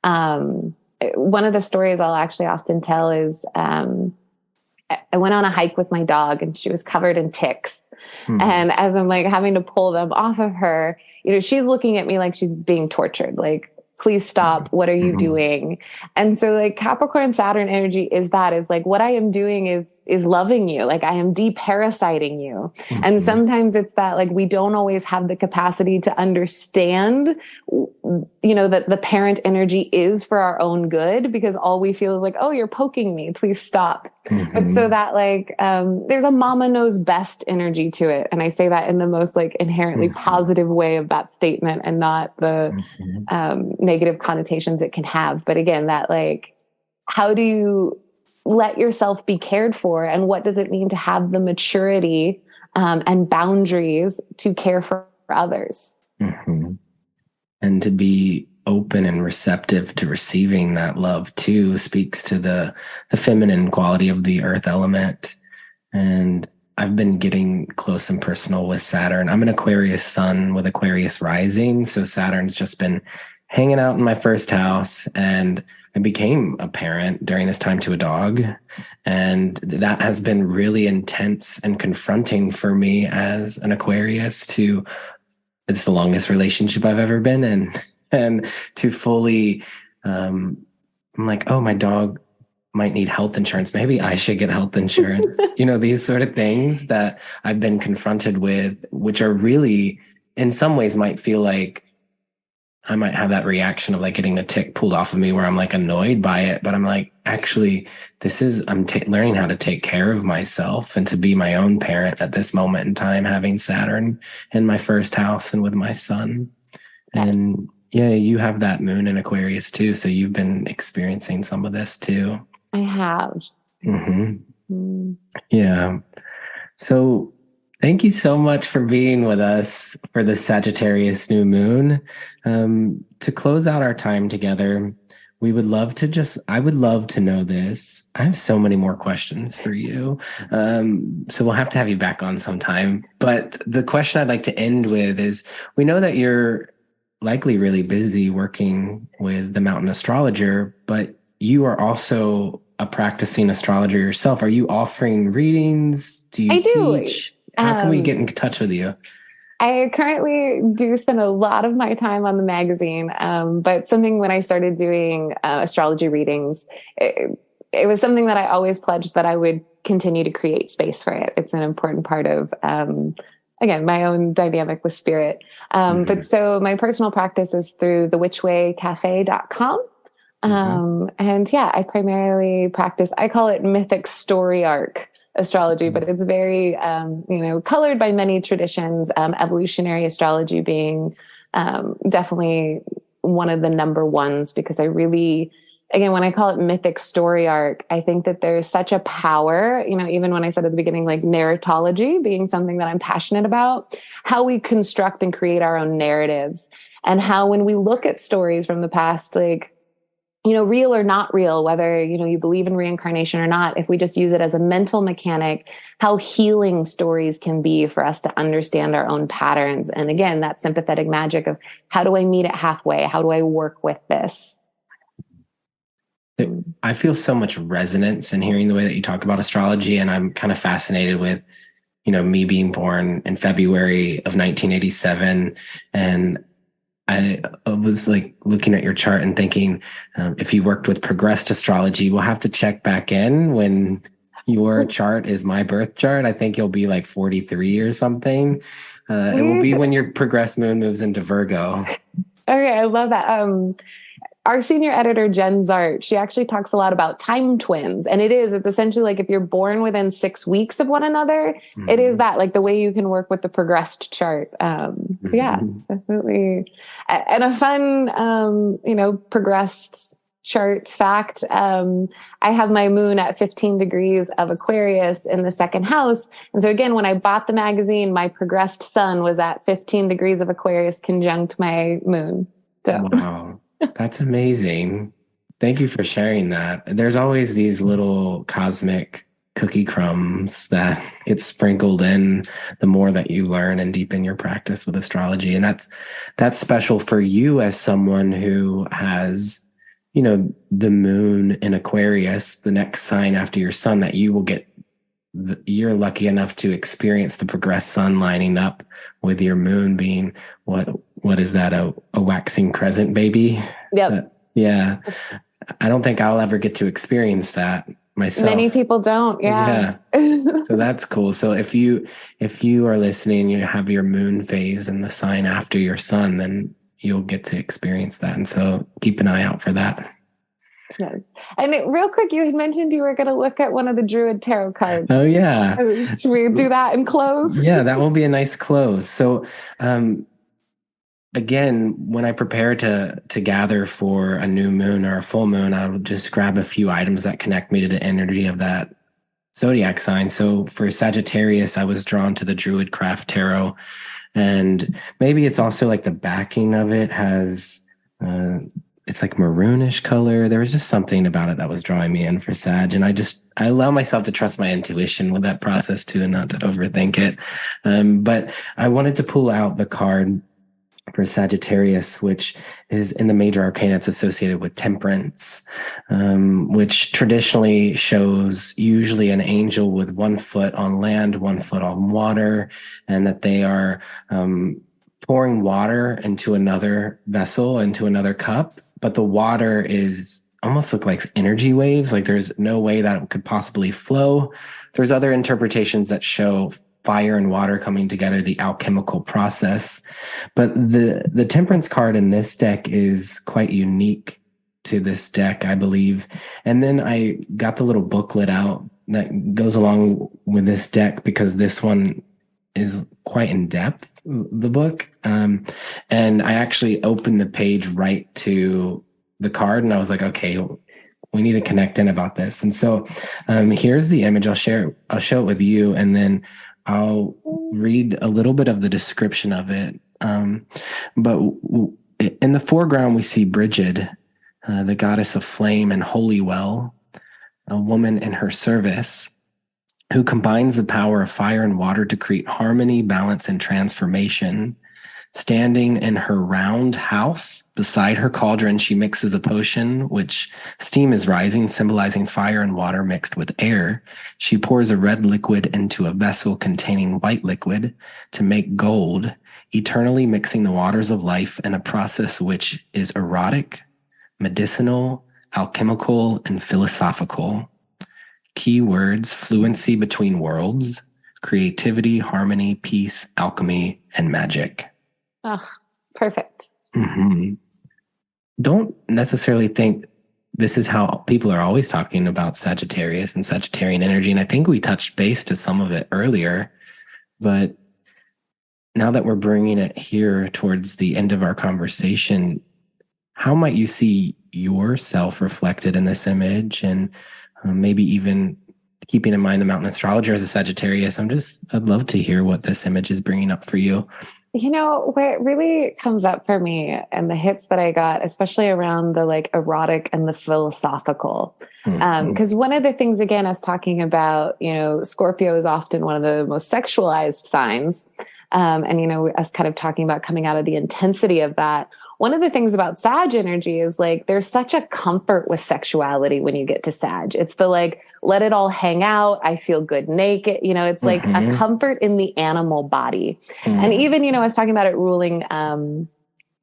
S2: One of the stories I'll actually often tell is, I went on a hike with my dog and she was covered in ticks. And as I'm like having to pull them off of her, she's looking at me like she's being tortured. Like, please stop. What are you doing? And so like Capricorn Saturn energy is like, what I am doing is loving you. Like I am deparasiting you. And sometimes it's that like, we don't always have the capacity to understand, that the parent energy is for our own good, because all we feel is like, oh, you're poking me, please stop. But so that like, there's a mama knows best energy to it. And I say that in the most like inherently positive way of that statement, and not the, negative connotations it can have. But again, that like, how do you let yourself be cared for? And what does it mean to have the maturity and boundaries to care for others?
S1: And to be open and receptive to receiving that love too speaks to the feminine quality of the earth element. And I've been getting close and personal with Saturn. I'm an Aquarius sun with Aquarius rising. So Saturn's just been hanging out in my first house, and I became a parent during this time to a dog. And that has been really intense and confronting for me as an Aquarius it's the longest relationship I've ever been in. And to fully, I'm like, oh, my dog might need health insurance. Maybe I should get health insurance. These sort of things that I've been confronted with, which are really, in some ways might feel like I might have that reaction of like getting a tick pulled off of me where I'm like annoyed by it. But I'm like, actually, I'm learning how to take care of myself and to be my own parent at this moment in time, having Saturn in my first house and with my son. Yes. And yeah, you have that moon in Aquarius too. So you've been experiencing some of this too.
S2: I have.
S1: Yeah. So thank you so much for being with us for the Sagittarius New Moon. To close out our time together, I would love to know this. I have so many more questions for you. So we'll have to have you back on sometime. But the question I'd like to end with is, we know that you're likely really busy working with the Mountain Astrologer, but you are also a practicing astrologer yourself. Are you offering readings? Do you teach? How can we get in touch with you?
S2: I currently do spend a lot of my time on the magazine, but when I started doing astrology readings, it was something that I always pledged that I would continue to create space for it. It's an important part of, again, my own dynamic with spirit. But so my personal practice is through thewhичwaycafe.com. And yeah, I primarily practice, I call it mythic story arc astrology, but it's very, colored by many traditions, evolutionary astrology being definitely one of the number ones, because I really, again, when I call it mythic story arc, I think that there's such a power, even when I said at the beginning, like narratology being something that I'm passionate about, how we construct and create our own narratives, and how when we look at stories from the past, like, real or not real, whether, you believe in reincarnation or not, if we just use it as a mental mechanic, how healing stories can be for us to understand our own patterns. And again, that sympathetic magic of how do I meet it halfway? How do I work with this?
S1: I feel so much resonance in hearing the way that you talk about astrology. And I'm kind of fascinated with, me being born in February of 1987. And I was like looking at your chart and thinking, if you worked with progressed astrology, we'll have to check back in when your chart is my birth chart. I think you'll be like 43 or something. It will be when your progressed moon moves into Virgo.
S2: Okay, I love that. Our senior editor, Jen Zart, she actually talks a lot about time twins. And it's essentially like if you're born within 6 weeks of one another, it is that, like the way you can work with the progressed chart. So yeah, definitely. And a fun, progressed chart fact. I have my moon at 15 degrees of Aquarius in the second house. And so again, when I bought the magazine, my progressed sun was at 15 degrees of Aquarius conjunct my moon. So.
S1: Wow. That's amazing. Thank you for sharing that. There's always these little cosmic cookie crumbs that get sprinkled in the more that you learn and deepen your practice with astrology. And that's special for you as someone who has, the moon in Aquarius, the next sign after your sun, that you will get. You're lucky enough to experience the progressed sun lining up with your moon being what is that, a waxing crescent baby?
S2: Yep.
S1: Yeah. I don't think I'll ever get to experience that myself.
S2: Many people don't. Yeah.
S1: So that's cool. So if you are listening, you have your moon phase and the sign after your sun, then you'll get to experience that. And so keep an eye out for that.
S2: Yes. And real quick, you had mentioned you were going to look at one of the Druid tarot cards.
S1: Oh, yeah.
S2: Should we do that and close?
S1: Yeah, that will be a nice close. So, again, when I prepare to gather for a new moon or a full moon, I'll just grab a few items that connect me to the energy of that zodiac sign. So for Sagittarius, I was drawn to the Druid Craft Tarot. And maybe it's also like the backing of it has... it's like maroonish color. There was just something about it that was drawing me in for Sag. And I allow myself to trust my intuition with that process too, and not to overthink it. But I wanted to pull out the card for Sagittarius, which is in the major arcana. It's associated with temperance, which traditionally shows usually an angel with 1 foot on land, 1 foot on water, and that they are, pouring water into another vessel, into another cup. But the water is almost look like energy waves. Like there's no way that it could possibly flow. There's other interpretations that show fire and water coming together, the alchemical process. But the temperance card in this deck is quite unique to this deck, I believe. And then I got the little booklet out that goes along with this deck, because this one is quite in depth, the book. And I actually opened the page right to the card, and I was like, okay, we need to connect in about this. And so here's the image. I'll show it with you, and then I'll read a little bit of the description of it. But in the foreground, we see Brigid, the goddess of flame and holy well, a woman in her service, who combines the power of fire and water to create harmony, balance, and transformation. Standing in her round house, beside her cauldron, she mixes a potion, which steam is rising, symbolizing fire and water mixed with air. She pours a red liquid into a vessel containing white liquid to make gold, eternally mixing the waters of life in a process which is erotic, medicinal, alchemical, and philosophical. Keywords: fluency between worlds, creativity, harmony, peace, alchemy, and magic.
S2: Oh, perfect.
S1: Mm-hmm. Don't necessarily think this is how people are always talking about Sagittarius and Sagittarian energy. And I think we touched base to some of it earlier. But now that we're bringing it here towards the end of our conversation, how might you see yourself reflected in this image? And maybe even keeping in mind the Mountain Astrologer as a Sagittarius, I'd love to hear what this image is bringing up for you.
S2: What really comes up for me and the hits that I got, especially around the like erotic and the philosophical. Because one of the things, again, us talking about, Scorpio is often one of the most sexualized signs. And, us kind of talking about coming out of the intensity of that. One of the things about Sag energy is like, there's such a comfort with sexuality when you get to Sag. It's the like, let it all hang out. I feel good naked. It's like a comfort in the animal body. And even, I was talking about it ruling,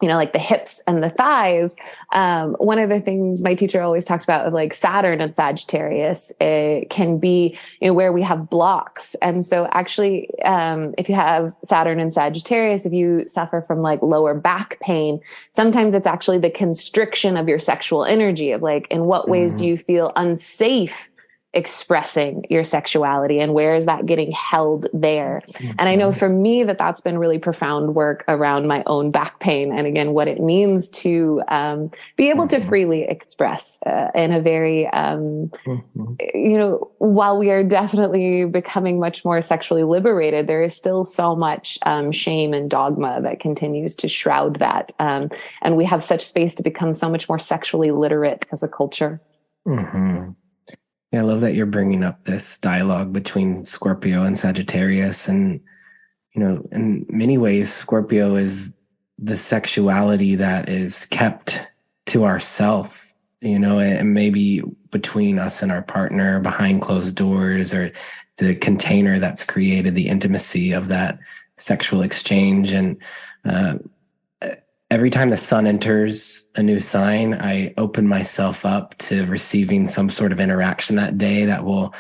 S2: like the hips and the thighs. One of the things my teacher always talked about of like Saturn and Sagittarius, it can be, where we have blocks. And so actually, if you have Saturn and Sagittarius, if you suffer from like lower back pain, sometimes it's actually the constriction of your sexual energy of like, in what ways do you feel unsafe expressing your sexuality, and where is that getting held there? And I know for me that's been really profound work around my own back pain, and again, what it means to be able to freely express in a very, while we are definitely becoming much more sexually liberated, there is still so much shame and dogma that continues to shroud that. And we have such space to become so much more sexually literate as a culture.
S1: Yeah, I love that you're bringing up this dialogue between Scorpio and Sagittarius. And, in many ways, Scorpio is the sexuality that is kept to ourself, and maybe between us and our partner behind closed doors, or the container that's created the intimacy of that sexual exchange. And every time the sun enters a new sign, I open myself up to receiving some sort of interaction that day that will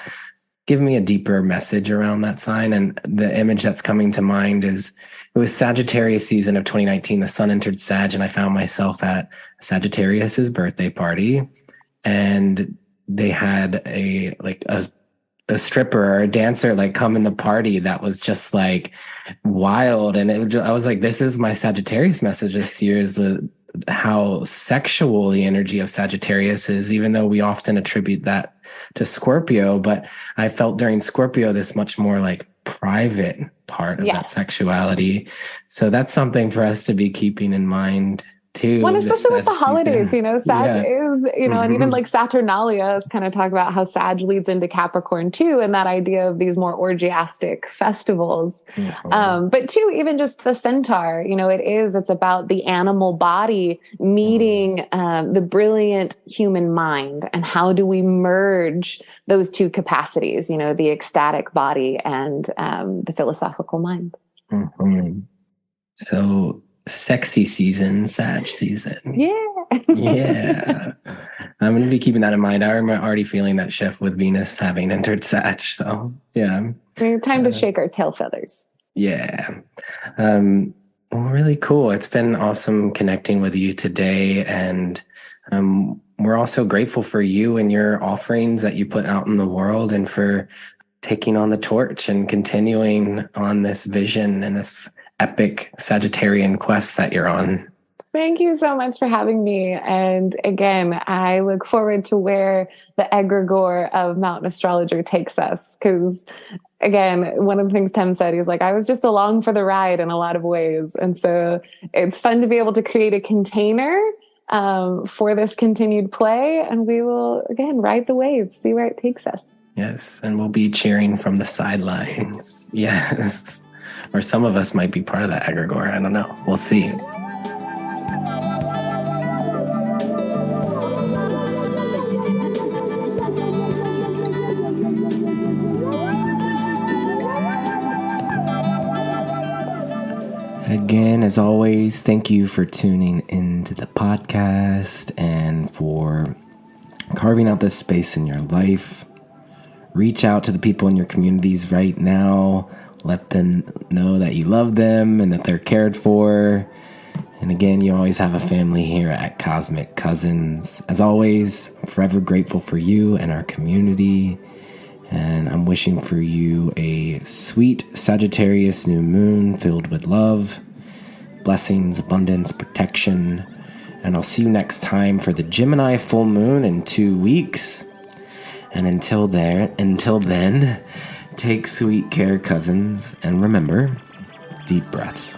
S1: give me a deeper message around that sign. And the image that's coming to mind is, it was Sagittarius season of 2019. The sun entered Sag, and I found myself at Sagittarius's birthday party, and they had a stripper or a dancer come in the party that was just wild. And I was like, this is my Sagittarius message this year, is how sexual the energy of Sagittarius is, even though we often attribute that to Scorpio. But I felt during Scorpio this much more private part of that sexuality. So that's something for us to be keeping in mind too.
S2: Well, especially with the holidays, Sag is, and even Saturnalia is kind of talk about how Sag leads into Capricorn too, and that idea of these more orgiastic festivals. But too, even just the centaur, it's about the animal body meeting the brilliant human mind, and how do we merge those two capacities, the ecstatic body and the philosophical mind.
S1: So sexy season, Sag season.
S2: Yeah.
S1: I'm going to be keeping that in mind. I'm already feeling that shift with Venus having entered Sag. So, yeah.
S2: Time to shake our tail feathers.
S1: Yeah. Well, really cool. It's been awesome connecting with you today. And we're also grateful for you and your offerings that you put out in the world, and for taking on the torch and continuing on this vision and this epic Sagittarian quest that you're on.
S2: Thank you so much for having me. And again, I look forward to where the egregore of Mountain Astrologer takes us. Because again, one of the things Tim said, he's like, I was just along for the ride in a lot of ways. And so it's fun to be able to create a container for this continued play. And we will, again, ride the waves, see where it takes us.
S1: Yes. And we'll be cheering from the sidelines. Yes. Or some of us might be part of that egregore. I don't know. We'll see. Again, as always, thank you for tuning into the podcast and for carving out this space in your life. Reach out to the people in your communities right now. Let them know that you love them and that they're cared for. And again, you always have a family here at Cosmic Cousins. As always, I'm forever grateful for you and our community. And I'm wishing for you a sweet Sagittarius New Moon filled with love, blessings, abundance, protection. And I'll see you next time for the Gemini full moon in 2 weeks. And until then, take sweet care, cousins, and remember, deep breaths.